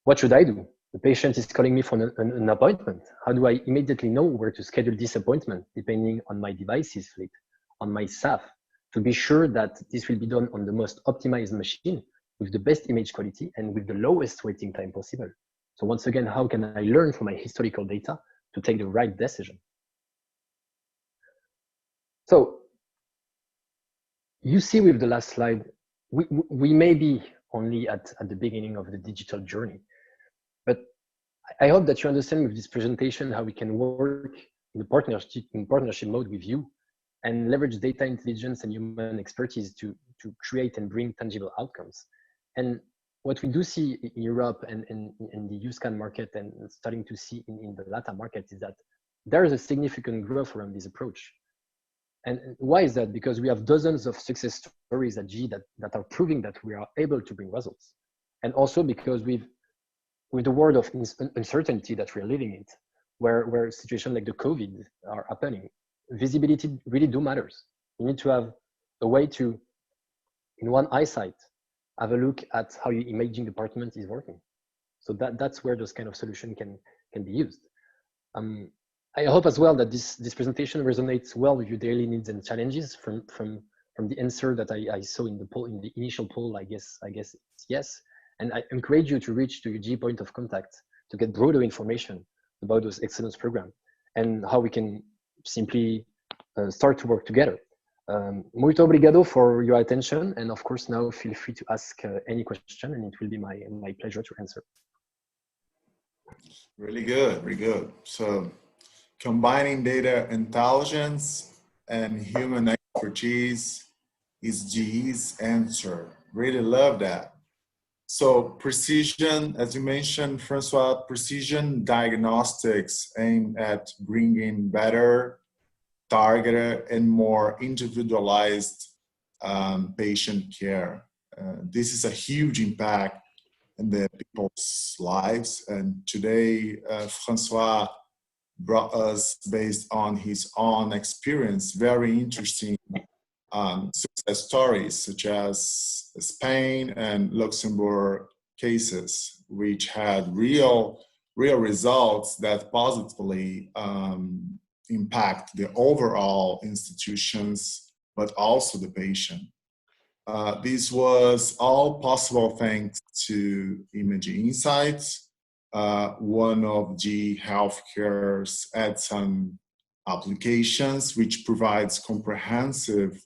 What should I do? The patient is calling me for an appointment. How do I immediately know where to schedule this appointment, depending on my devices fleet, on my staff, to be sure that this will be done on the most optimized machine with the best image quality and with the lowest waiting time possible. So once again, how can I learn from my historical data to take the right decision? So you see with the last slide, we may be only at the beginning of the digital journey, but I hope that you understand with this presentation how we can work in partnership mode with you and leverage data intelligence and human expertise to create and bring tangible outcomes. And what we do see in Europe and in the USCAN market and starting to see in the LATAM market is that there is a significant growth around this approach. And why is that? Because we have dozens of success stories at GE that are proving that we are able to bring results. And also because with the world of uncertainty that we're living in, where situations like the COVID are happening, visibility really do matters. You need to have a way to, in one eyesight, have a look at how your imaging department is working. So that's where those kind of solution can be used. I hope as well that this presentation resonates well with your daily needs and challenges. From the answer that I saw in the poll, in the initial poll, I guess it's yes. And I encourage you to reach to your GE point of contact to get broader information about those excellence program and how we can simply start to work together. Muito obrigado for your attention, and of course now feel free to ask any question, and it will be my pleasure to answer. Really good, really good. So combining data intelligence and human expertise is GE's answer. Really love that. So precision, as you mentioned, Francois, precision diagnostics aim at bringing better, targeted, and more individualized patient care. This is a huge impact in the people's lives. And today, Francois brought us, based on his own experience, very interesting success stories, such as Spain and Luxembourg cases, which had real results that positively impact the overall institutions, but also the patient. This was all possible thanks to Imaging Insights, one of GE HealthCare's Edson applications, which provides comprehensive,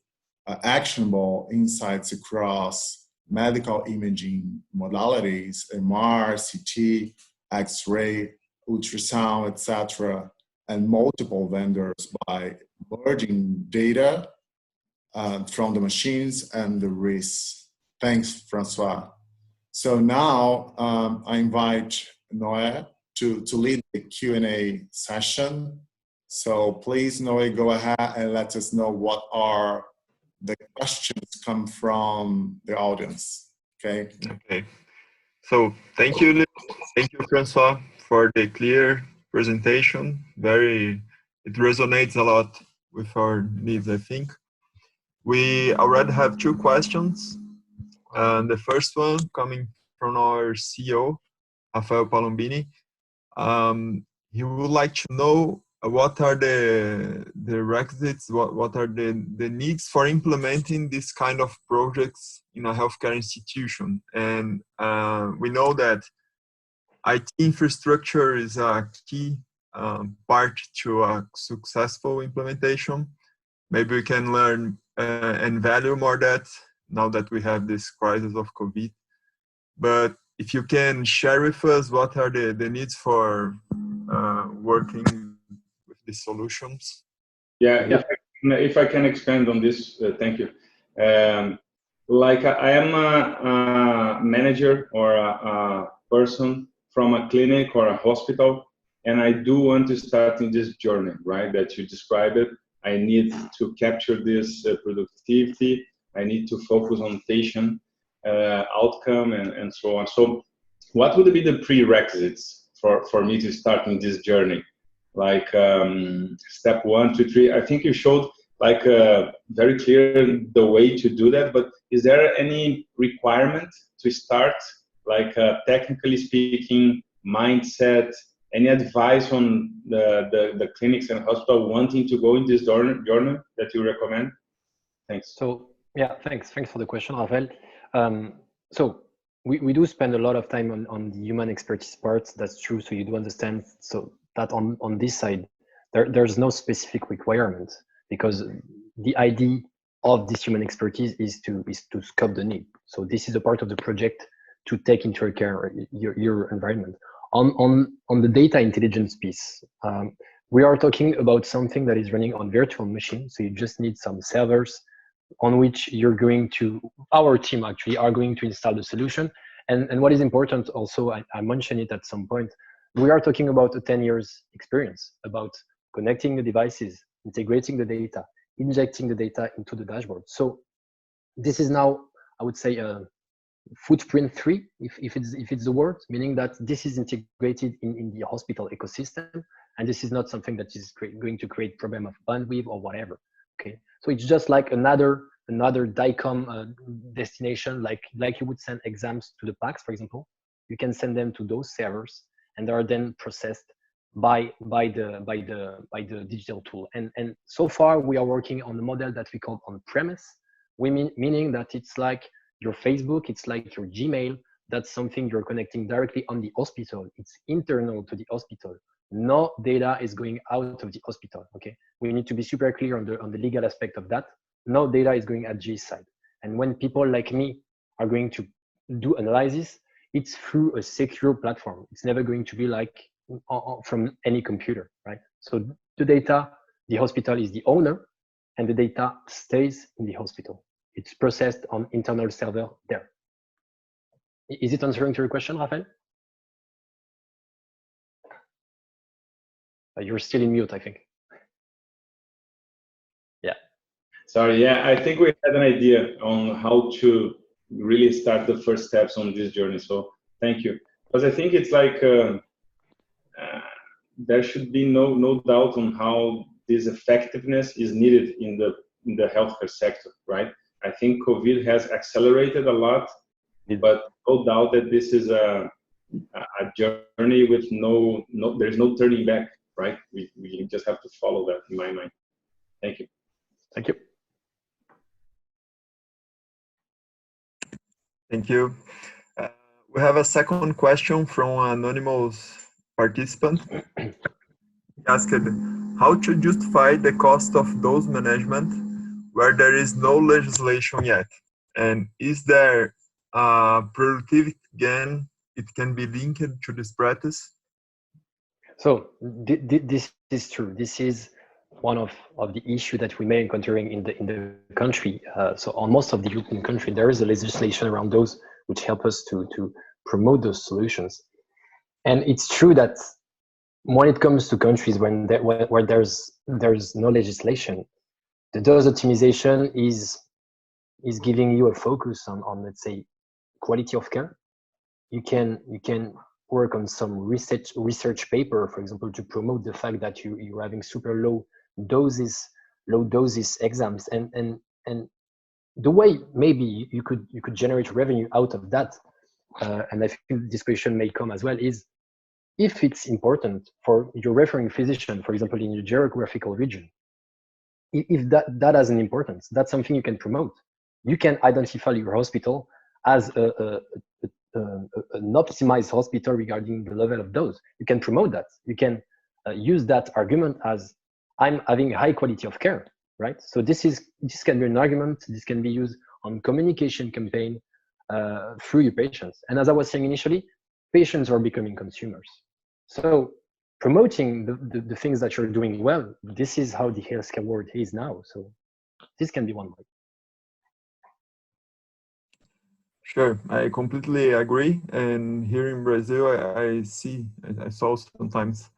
actionable insights across medical imaging modalities, MR, CT, X-ray, ultrasound, etc., and multiple vendors by merging data from the machines and the risks. Thanks, Francois. So now I invite Noé to lead the Q&A session. So please, Noé, go ahead and let us know what are the questions come from the audience. Okay. Okay. So thank you, Francois, for the clear presentation. It resonates a lot with our needs, I think. We already have 2 questions. The first one coming from our CEO, Rafael Palombini. He would like to know what are the requisites, what are the needs for implementing this kind of projects in a healthcare institution. And we know that IT infrastructure is a key part to a successful implementation. Maybe we can learn and value more that now that we have this crisis of COVID. But if you can share with us what are the needs for working with these solutions. Yeah, if I can expand on this, thank you. Like I am a manager or a person from a clinic or a hospital, and I do want to start in this journey, right, that you described it. I need to capture this productivity. I need to focus on patient outcome and so on. So what would be the prerequisites for me to start in this journey? Like step 1, 2, 3, I think you showed like very clear the way to do that, but is there any requirement to start, like technically speaking, mindset, any advice on the clinics and hospital wanting to go in this journey that you recommend? Thanks. So yeah, thanks for the question, Rafael. So we do spend a lot of time on the human expertise parts. That's true. So you do understand. So that on this side, there's no specific requirement, because the idea of this human expertise is to scope the need. So this is a part of the project to take into account your environment. On the data intelligence piece, we are talking about something that is running on virtual machines. So you just need some servers on which our team actually are going to install the solution. And what is important also, I mentioned it at some point, we are talking about a 10 years experience about connecting the devices, integrating the data, injecting the data into the dashboard. So this is now, I would say, footprint 3, if it's the word, meaning that this is integrated in the hospital ecosystem, and this is not something that is going to create problem of bandwidth or whatever. Okay, so it's just like another DICOM destination, like you would send exams to the PACS, for example. you can send them to those servers, and they are then processed by the digital tool. And so far we are working on a model that we call on-premise, meaning that it's like your Facebook, it's like your Gmail. That's something you're connecting directly on the hospital. It's internal to the hospital. No data is going out of the hospital. Okay, we need to be super clear on the legal aspect of that. No data is going at GE's side. And when people like me are going to do analysis, it's through a secure platform. It's never going to be like from any computer, right? So the data, the hospital is the owner, and the data stays in the hospital. It's processed on internal server there. Is it answering to your question, Raphael? You're still in mute, I think. Yeah. Sorry, yeah, I think we had an idea on how to really start the first steps on this journey. So thank you. Because I think it's like, there should be no doubt on how this effectiveness is needed in the healthcare sector, right? I think COVID has accelerated a lot, but no doubt that this is a journey with there's no turning back, right? We just have to follow that, in my mind. Thank you. Thank you. Thank you. We have a second question from an anonymous participant. He asked, how to justify the cost of those management where there is no legislation yet? And is there a productivity gain it can be linked to this practice? So this is true. This is one of the issue that we may encountering in the country. So on most of the European country, there is a legislation around those which help us to promote those solutions. And it's true that when it comes to countries where there's no legislation, the dose optimization is giving you a focus on let's say quality of care. You can work on some research paper, for example, to promote the fact that you're having super low doses exams, and the way maybe you could generate revenue out of that, and I think this question may come as well, is if it's important for your referring physician, for example, in your geographical region, if that has an importance, that's something you can promote. You can identify your hospital as an optimized hospital regarding the level of dose. You can promote that. You can use that argument as I'm having a high quality of care, right? So this can be an argument. This can be used on communication campaign through your patients. And as I was saying initially, patients are becoming consumers. So promoting the things that you're doing well, this is how the healthcare world is now. So this can be one way. Sure, I completely agree. And here in Brazil, I saw sometimes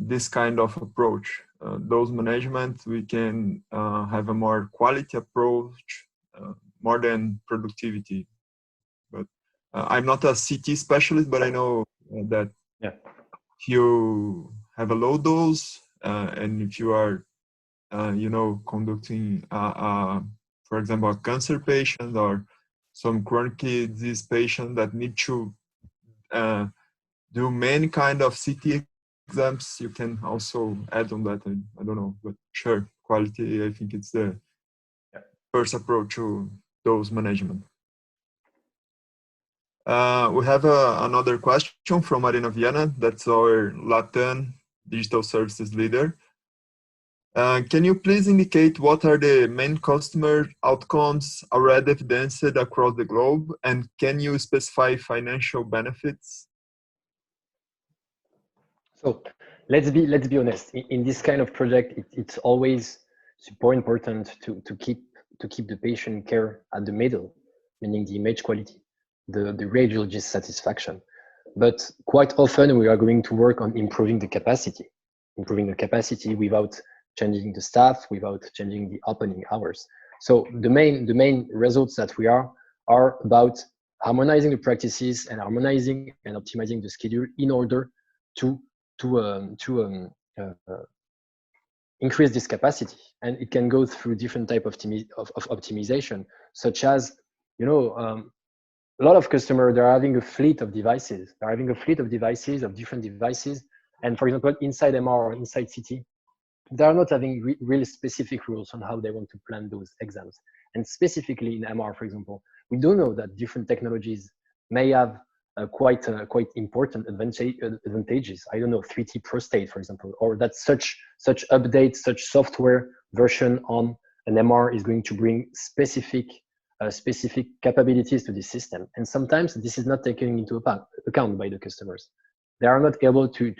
this kind of approach. Those management, we can have a more quality approach, more than productivity. But I'm not a CT specialist, but I know that if you have a low dose, and if you are, conducting, for example, a cancer patient or some chronic disease patient that need to do many kind of CT exams, you can also add on that. I don't know, but sure, quality, I think it's the first approach to dose management. We have another question from Marina Viana, that's our Latin digital services leader. Can you please indicate what are the main customer outcomes already evidenced across the globe, and can you specify financial benefits? So let's be honest. In this kind of project, it's always super important to keep the patient care at the middle, meaning the image quality, the radiologist satisfaction. But quite often we are going to work on improving the capacity without changing the staff, without changing the opening hours. So the main results that we are about harmonizing the practices and harmonizing and optimizing the schedule in order to increase this capacity. And it can go through different type of optimization, such as a lot of customers, they're having a fleet of devices. They're having a fleet of devices, of different devices. And for example, inside MR or inside CT, they're not having really specific rules on how they want to plan those exams. And specifically in MR, for example, we do know that different technologies may have quite important advantages. I don't know, 3T prostate, for example, or that such update, such software version on an MR is going to bring specific capabilities to the system. And sometimes this is not taken into account by the customers. They are not able to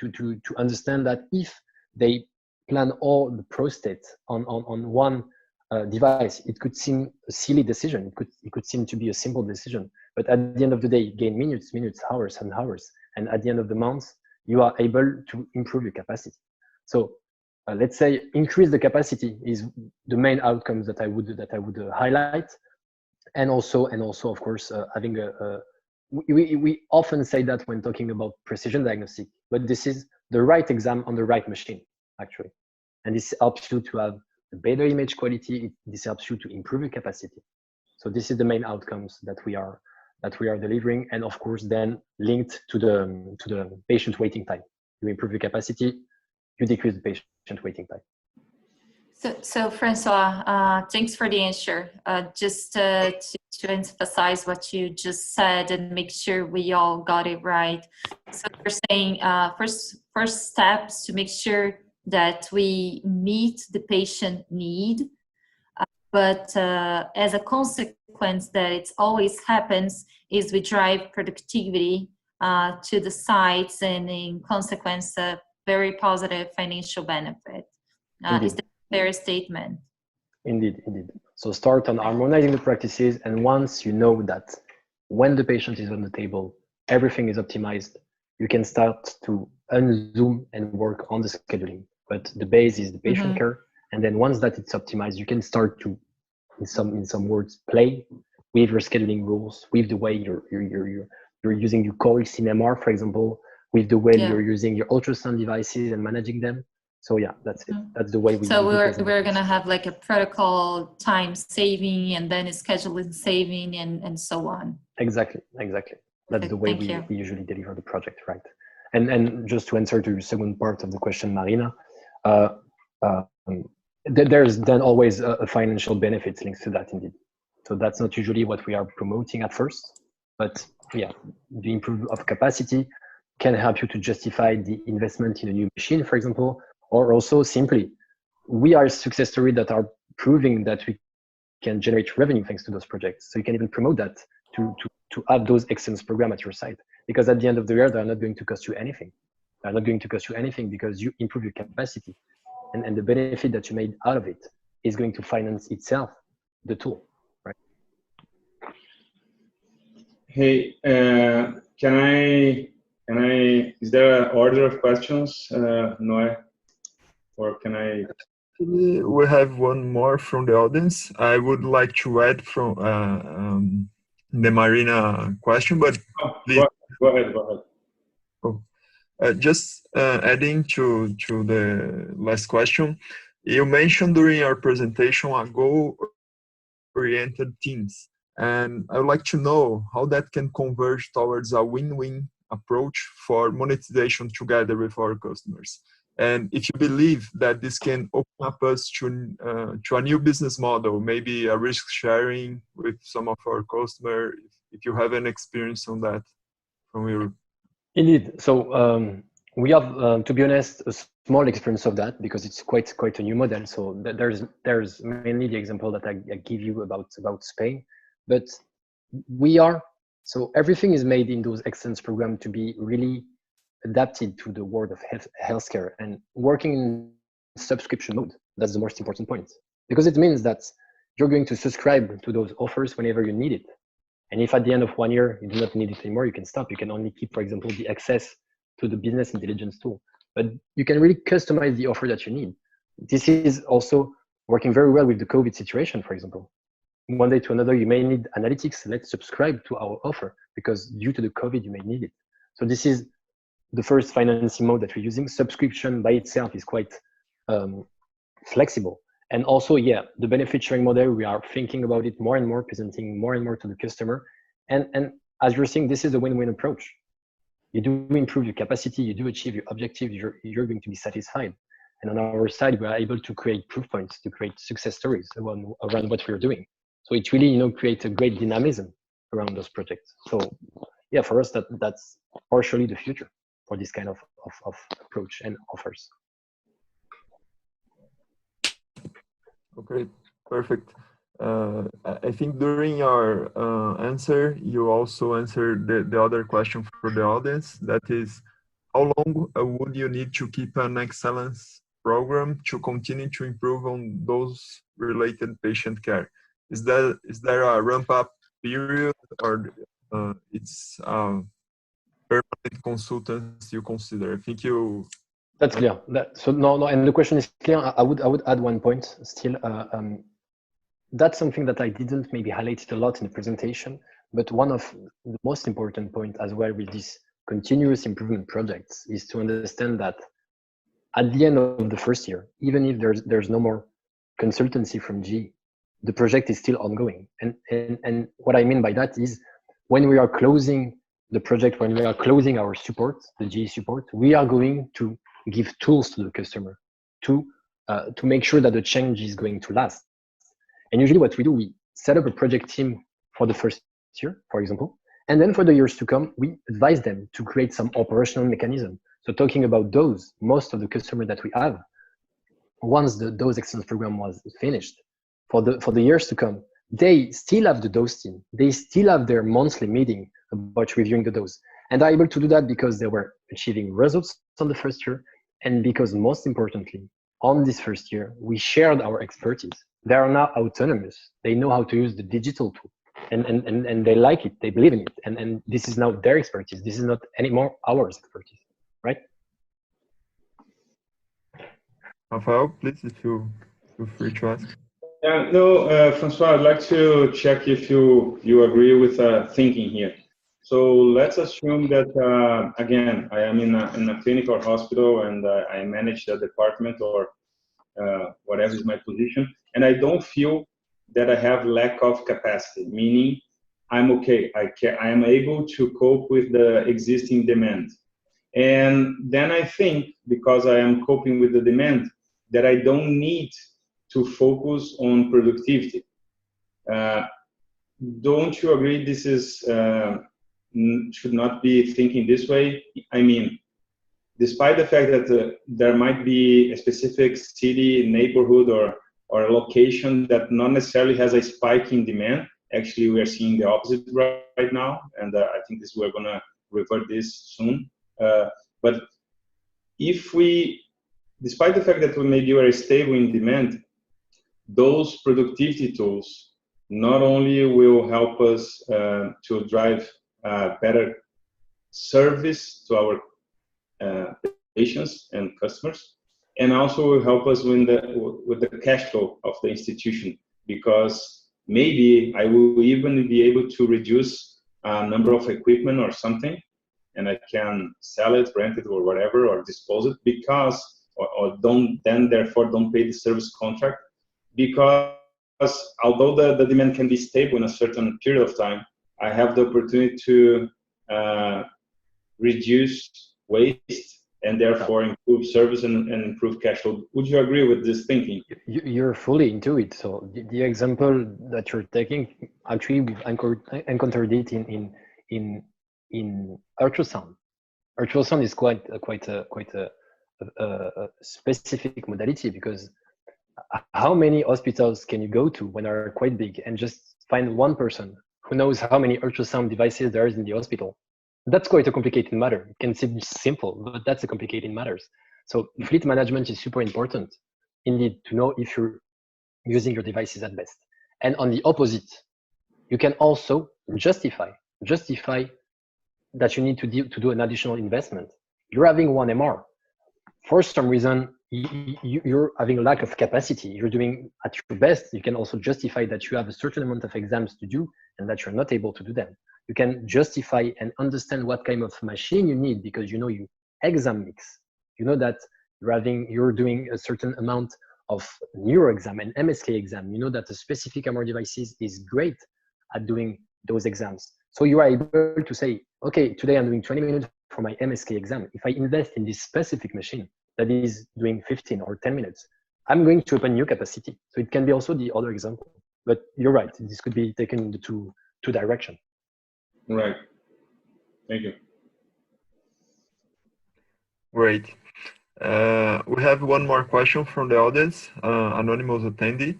understand that if they plan all the prostate on one device, it could seem a silly decision. It could seem to be a simple decision, but at the end of the day, you gain minutes, hours, and hours. And at the end of the month, you are able to improve your capacity. So let's say increase the capacity is the main outcomes that I would highlight. And also of course, having we often say that when talking about precision diagnostic, but this is the right exam on the right machine, actually. And this helps you to have a better image quality. This helps you to improve your capacity. So this is the main outcomes that we are delivering. And of course, then linked to the patient waiting time. You improve your capacity, you decrease the patient waiting time. So Francois, thanks for the answer. Just to emphasize what you just said and make sure we all got it right. So you're saying first steps to make sure that we meet the patient need, but as a consequence that it always happens is we drive productivity to the sites, and in consequence a very positive financial benefit. Is that a fair statement? Indeed. So start on harmonizing the practices, and once you know that when the patient is on the table, everything is optimized, you can start to unzoom and work on the scheduling. But the base is the patient care, and then once that it's optimized, you can start to, in some words, play with your scheduling rules, with the way you're using your coils in MR, for example, with the way you're using your ultrasound devices and managing them. So yeah, that's it. That's the way we. So we're gonna have like a protocol time saving, and then a scheduling saving, and so on. Exactly. That's the way we usually deliver the project, right? And just to answer to your second part of the question, Marina, there's then always a financial benefits linked to that, indeed. So that's not usually what we are promoting at first, but yeah, the improvement of capacity can help you to justify the investment in a new machine, for example, or also simply, we are success stories that are proving that we can generate revenue thanks to those projects. So you can even promote that to have those excellence programs at your site, because at the end of the year, they're not going to cost you anything. They're not going to cost you anything because you improve your capacity, and the benefit that you made out of it is going to finance itself, the tool, right? Hey, can I, is there an order of questions, Noé? Or can I? We have one more from the audience. I would like to add from the Marina question, but please. Go ahead. Oh. Just adding to the last question, you mentioned during your presentation a goal-oriented teams, and I would like to know how that can converge towards a win-win approach for monetization together with our customers. And if you believe that this can open up us to a new business model, maybe a risk sharing with some of our customers, if you have an experience on that from your. Indeed. So we have, to be honest, a small experience of that because it's quite a new model. So there's mainly the example that I give you about Spain, but so everything is made in those excellence programs to be really adapted to the world of healthcare and working in subscription mode. That's the most important point, because it means that you're going to subscribe to those offers whenever you need it. And if at the end of 1 year you do not need it anymore, you can stop. You can only keep, for example, the access to the business intelligence tool. But you can really customize the offer that you need. This is also working very well with the COVID situation, for example. One day to another, you may need analytics. Let's subscribe to our offer because due to the COVID, you may need it. So this is the first financing mode that we're using. Subscription by itself is quite flexible. And also, yeah, the benefit sharing model, we are thinking about it more and more, presenting more and more to the customer. And as you're saying, this is a win-win approach. You do improve your capacity, you do achieve your objectives, you're going to be satisfied. And on our side, we are able to create proof points, to create success stories around what we're doing. So it really, creates a great dynamism around those projects. So yeah, for us, that's partially the future for this kind of approach and offers. Okay, perfect. I think during your answer, you also answered the other question for the audience. That is, how long would you need to keep an excellence program to continue to improve on those related patient care? Is there a ramp up period, or it's permanent consultants you consider? I think you. That's clear. So no, and the question is clear. I would add one point still. That's something that I didn't maybe highlight it a lot in the presentation, but one of the most important point as well with these continuous improvement projects is to understand that at the end of the first year, even if there's no more consultancy from GE, the project is still ongoing. And what I mean by that is when we are closing the project, when we are closing our support, the GE support, we are going to give tools to the customer to make sure that the change is going to last. And usually what we do, we set up a project team for the first year, for example, and then for the years to come, we advise them to create some operational mechanism. So talking about those, most of the customers that we have, once the dose excellence program was finished, for the years to come, they still have the dose team. They still have their monthly meeting about reviewing the dose. And they're able to do that because they were achieving results on the first year. And because most importantly, on this first year, we shared our expertise. They are now autonomous. They know how to use the digital tool and they like it, they believe in it. And this is now their expertise. This is not anymore our expertise, right? Rafael, please, if you feel free to ask. Yeah, no, Francois, I'd like to check if you agree with thinking here. So let's assume that, again, I am in a clinic or hospital and I manage a department or whatever is my position, and I don't feel that I have lack of capacity, meaning I'm okay, I am able to cope with the existing demand. And then I think, because I am coping with the demand, that I don't need to focus on productivity. Don't you agree this is should not be thinking this way? I mean, despite the fact that there might be a specific city, neighborhood, or a location that not necessarily has a spike in demand, actually we are seeing the opposite right now, and I think we're going to revert this soon. But if we, despite the fact that we may be very stable in demand, those productivity tools not only will help us to drive better service to our patients and customers, and also will help us with the cash flow of the institution, because maybe I will even be able to reduce a number of equipment or something, and I can sell it, rent it, or whatever, or dispose it, because or therefore don't pay the service contract, because although the demand can be stable in a certain period of time, I have the opportunity to reduce waste and therefore improve service and improve cash flow. Would you agree with this thinking? You're fully into it. So the example that you're taking, actually we've encountered it in ultrasound. Ultrasound is quite a specific modality, because how many hospitals can you go to when they're quite big and just find one person who knows how many ultrasound devices there is in the hospital? That's quite a complicated matter. It can seem simple, but that's a complicated matter. So fleet management is super important, indeed, to know if you're using your devices at best. And on the opposite, you can also justify that you need to do an additional investment. You're having one MR. For some reason, you're having a lack of capacity. You're doing at your best. You can also justify that you have a certain amount of exams to do and that you're not able to do them. You can justify and understand what kind of machine you need, because you know you exam mix. You know that you're doing a certain amount of neuro exam and MSK exam. You know that a specific MR devices is great at doing those exams. So you are able to say, okay, today I'm doing 20 minutes for my MSK exam. If I invest in this specific machine that is doing 15 or 10 minutes, I'm going to open new capacity. So it can be also the other example. But you're right, this could be taken in the two directions. Right. Thank you. Great. We have one more question from the audience, anonymous attendee.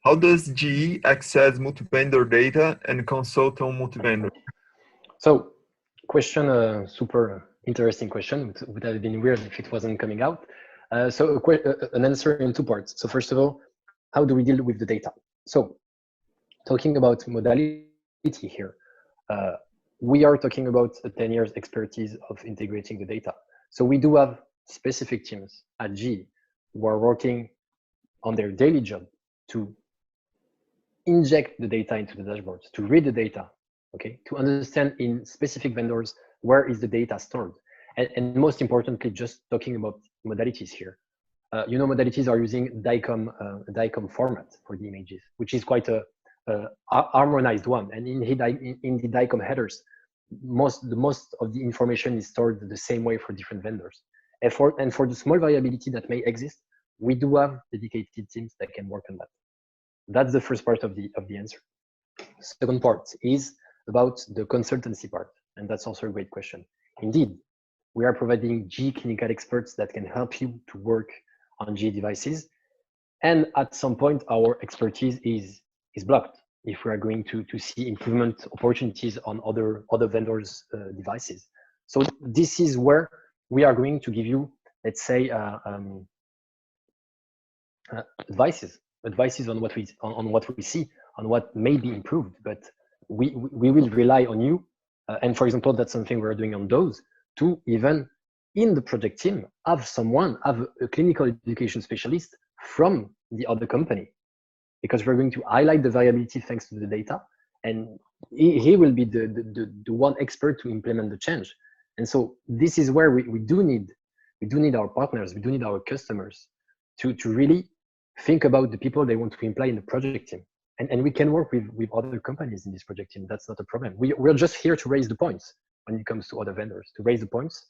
How does GE access multi-vendor data and consult on multi-vendor? So, question, super interesting question. It would have been weird if it wasn't coming out. So an answer in two parts. So first of all, how do we deal with the data? So talking about modality here, we are talking about a 10 years expertise of integrating the data. So we do have specific teams at GE who are working on their daily job to inject the data into the dashboards, to read the data, okay, to understand in specific vendors where is the data stored. And most importantly, just talking about modalities here. You know, modalities are using DICOM format for the images, which is quite a harmonized one. And in the DICOM headers, most of the information is stored the same way for different vendors. And for the small variability that may exist, we do have dedicated teams that can work on that. That's the first part of the answer. Second part is about the consultancy part, and that's also a great question. Indeed, we are providing GE clinical experts that can help you to work on GE devices, and at some point, our expertise is blocked if we are going to see improvement opportunities on other vendors' devices. So this is where we are going to give you, let's say, advices on what we see, on what may be improved. But we will rely on you, and for example, that's something we're doing on those, to even in the project team have a clinical education specialist from the other company, because we're going to highlight the variability thanks to the data, and he will be the one expert to implement the change. And so this is where we do need our partners, we do need our customers to really think about the people they want to employ in the project team. And we can work with other companies in this project team. That's not a problem. We're just here to raise the points when it comes to other vendors, to raise the points,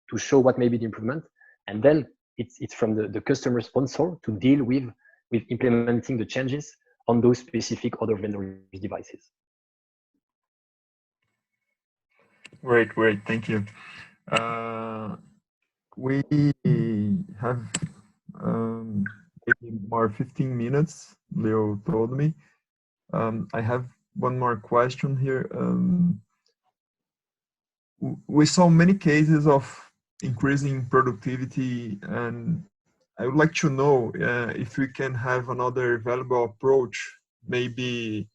to show what may be the improvement. And then it's from the customer sponsor to deal with implementing the changes on those specific other vendors' devices. Great, thank you. We have maybe more 15 minutes, Leo told me. I have one more question here. We saw many cases of increasing productivity, and I would like to know if we can have another valuable approach, maybe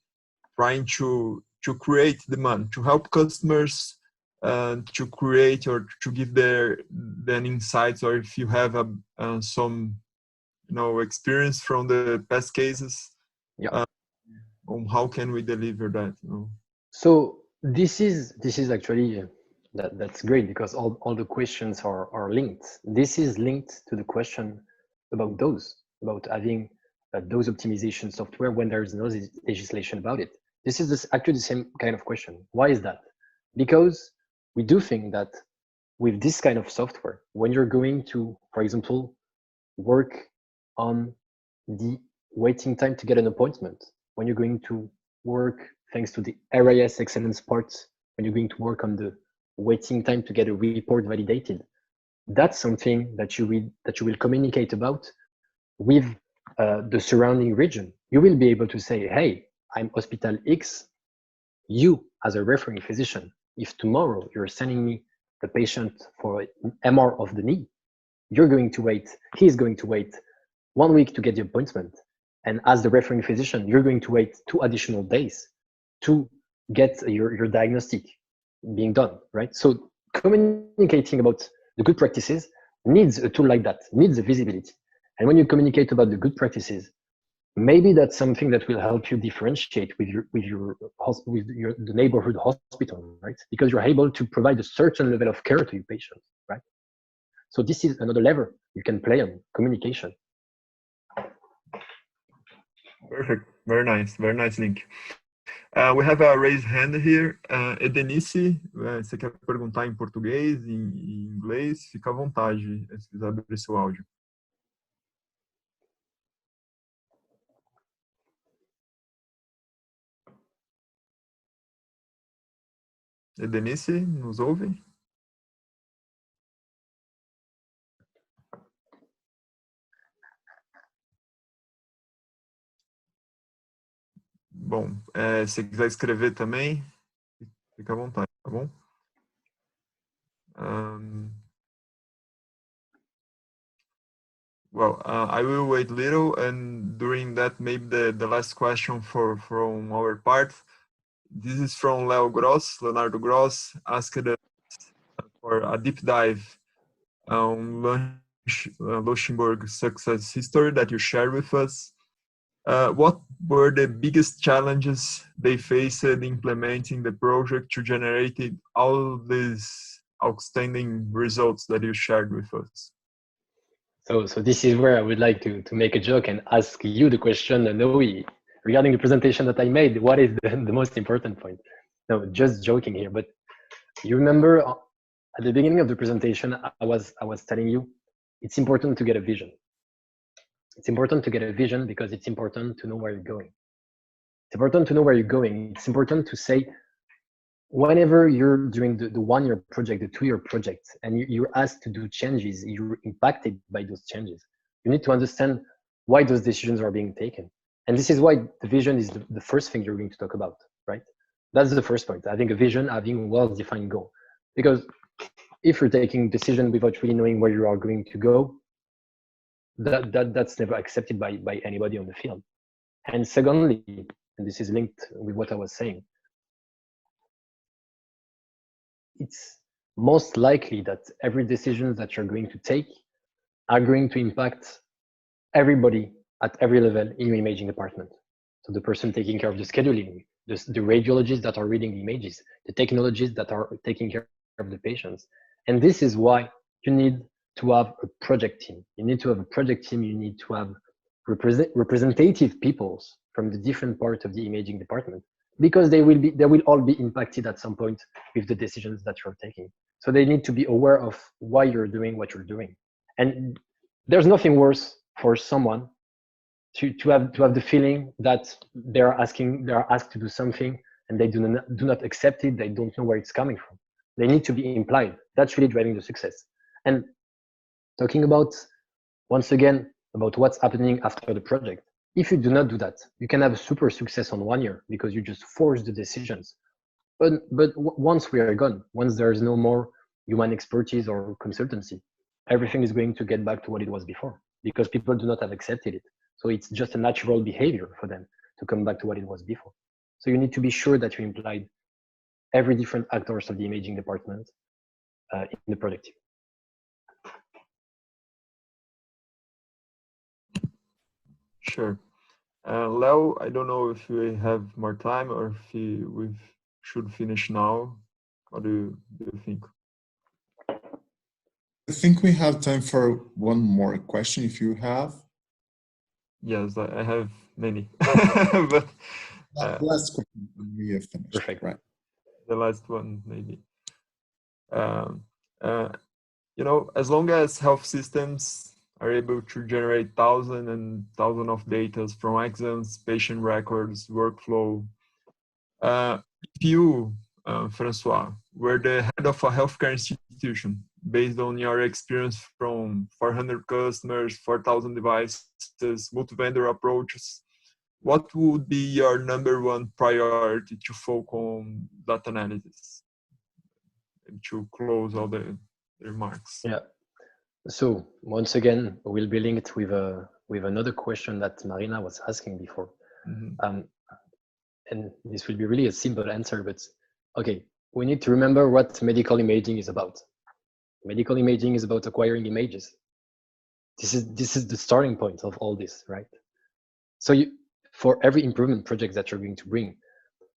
trying to create demand, to help customers to create or to give their insights, or if you have some experience from the past cases, yeah, on how can we deliver that. So this is actually that's great, because all the questions are linked. This is linked to the question about having those optimization software when there is no legislation about it. This is actually the same kind of question. Why is that? Because we do think that with this kind of software, when you're going to, for example, work on the waiting time to get an appointment, when you're going to work thanks to the RIS excellence part, when you're going to work on the waiting time to get a report validated, that's something that you will communicate about with the surrounding region. You will be able to say, hey, I'm Hospital X. You, as a referring physician, if tomorrow you're sending me the patient for an MR of the knee, he's going to wait 1 week to get the appointment. And as the referring physician, you're going to wait 2 additional days to get your diagnostic being done, right? So communicating about the good practices needs a tool like that, needs a visibility. And when you communicate about the good practices, maybe that's something that will help you differentiate with the neighborhood hospital, right? Because you're able to provide a certain level of care to your patients, right? So this is another lever you can play on communication. Perfect. Very nice link. We have a raised hand here. Edenice, você quer perguntar em português, em inglês? Fica à vontade, se quiser abrir seu áudio. Edenice, nos ouve? Bom, se quiser escrever também, fica à vontade, tá bom? Well, I will wait a little, and during that, maybe the last question from our part. This is from Leonardo Gross, asked for a deep dive on Luxembourg success history that you shared with us. What were the biggest challenges they faced in implementing the project to generate all these outstanding results that you shared with us? So this is where I would like to make a joke and ask you the question, Noe, regarding the presentation that I made. What is the most important point? No, just joking here. But you remember at the beginning of the presentation, I was telling you it's important to get a vision. It's important to get a vision because it's important to know where you're going. It's important to know where you're going. It's important to say, whenever you're doing the 1-year project, the 2-year project, and you're asked to do changes, you're impacted by those changes. You need to understand why those decisions are being taken. And this is why the vision is the first thing you're going to talk about, right? That's the first point, having a vision, having a well-defined goal. Because if you're taking decision without really knowing where you are going to go, that's never accepted by anybody on the field. And secondly, and this is linked with what I was saying, it's most likely that every decision that you're going to take are going to impact everybody at every level in your imaging department. So the person taking care of the scheduling, the radiologists that are reading the images, the technologists that are taking care of the patients. And this is why you need to have a project team. You need to have a project team. You need to have representative peoples from the different parts of the imaging department, because they will all be impacted at some point with the decisions that you're taking. So they need to be aware of why you're doing what you're doing. And there's nothing worse for someone to have the feeling that they are asked to do something and they do not accept it. They don't know where it's coming from. They need to be implied. That's really driving the success. And talking about, once again, about what's happening after the project. If you do not do that, you can have a super success on 1 year because you just force the decisions. But once we are gone, once there is no more human expertise or consultancy, everything is going to get back to what it was before because people do not have accepted it. So it's just a natural behavior for them to come back to what it was before. So you need to be sure that you implied every different actors of the imaging department in the project team. Sure. Leo, I don't know if we have more time or if we should finish now. What do you think? I think we have time for one more question if you have. Yes, I have many. But last question, we have finished. Perfect. Right. The last one, maybe. As long as health systems are able to generate thousands and thousands of data from exams, patient records, workflow. If you, Francois, were the head of a healthcare institution, based on your experience from 400 customers, 4,000 devices, multi-vendor approaches, what would be your #1 priority to focus on data analysis? And to close all the remarks. Yeah. So once again, we'll be linked with another question that Marina was asking before. Mm-hmm. And this will be really a simple answer, but okay, we need to remember what medical imaging is about. Medical imaging is about acquiring images. This is the starting point of all this, right? So for every improvement project that you're going to bring,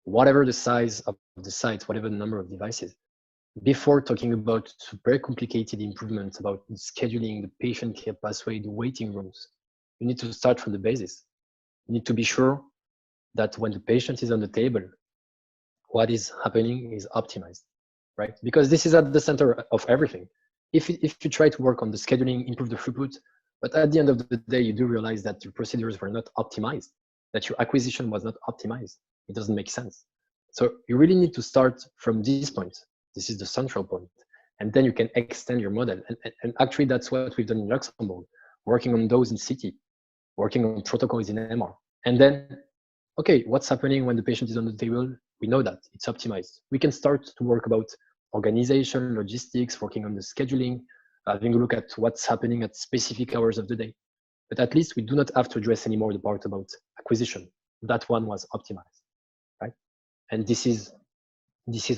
whatever the size of the sites, whatever the number of devices, before talking about super complicated improvements about scheduling, the patient care pathway, the waiting rooms, you need to start from the basis. You need to be sure that when the patient is on the table, what is happening is optimized, right? Because this is at the center of everything. If you try to work on the scheduling, improve the throughput, but at the end of the day, you do realize that your procedures were not optimized, that your acquisition was not optimized, it doesn't make sense. So you really need to start from this point. This is the central point. And then you can extend your model. And actually, that's what we've done in Luxembourg, working on those in CT, working on protocols in MR. And then, okay, what's happening when the patient is on the table? We know that it's optimized. We can start to work about organization, logistics, working on the scheduling, having a look at what's happening at specific hours of the day. But at least we do not have to address anymore the part about acquisition. That one was optimized, right? And this is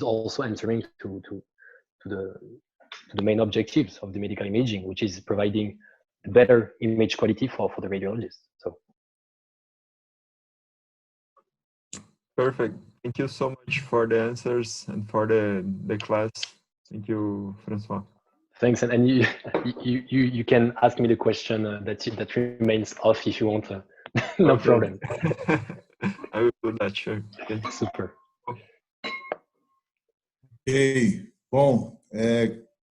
also answering to the main objectives of the medical imaging, which is providing better image quality for the radiologist. So. Perfect. Thank you so much for the answers and for the class. Thank you, Francois. Thanks, and you can ask me the question that remains off if you want. No Okay. problem. I will do that, sure. Okay. Super. Ok, bom,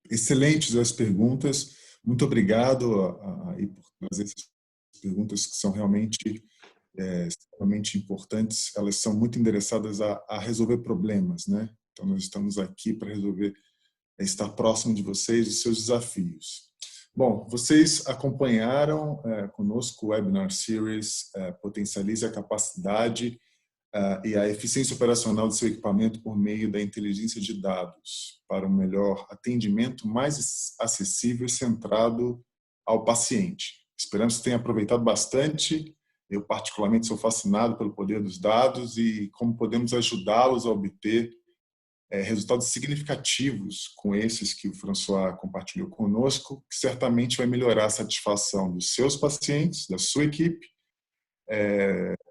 excelentes as perguntas. Muito obrigado por trazer essas perguntas que são realmente extremamente importantes. Elas são muito endereçadas a resolver problemas, né? Então nós estamos aqui para resolver, estar próximo de vocês e seus desafios. Bom, vocês acompanharam conosco o Webinar Series Potencialize a capacidade e a eficiência operacional do seu equipamento por meio da inteligência de dados para um melhor atendimento mais acessível e centrado ao paciente. Esperamos que tenham aproveitado bastante. Eu particularmente sou fascinado pelo poder dos dados e como podemos ajudá-los a obter resultados significativos com esses que o François compartilhou conosco, que certamente vai melhorar a satisfação dos seus pacientes, da sua equipe,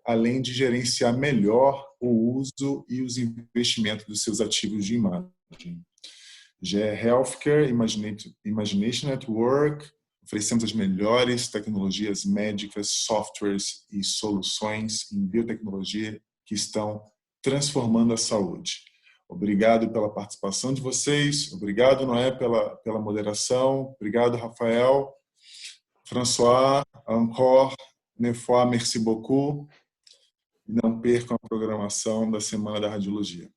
além de gerenciar melhor o uso e os investimentos dos seus ativos de imagem. GE HeathCare Imagination Network, oferecemos as melhores tecnologias médicas, softwares e soluções em biotecnologia que estão transformando a saúde. Obrigado pela participação de vocês, obrigado, Noé, pela moderação, obrigado, Rafael, François, encore, une fois, merci beaucoup. Não percam a programação da Semana da Radiologia.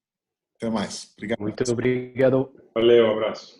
Até mais. Obrigado. Muito obrigado. Valeu, abraço.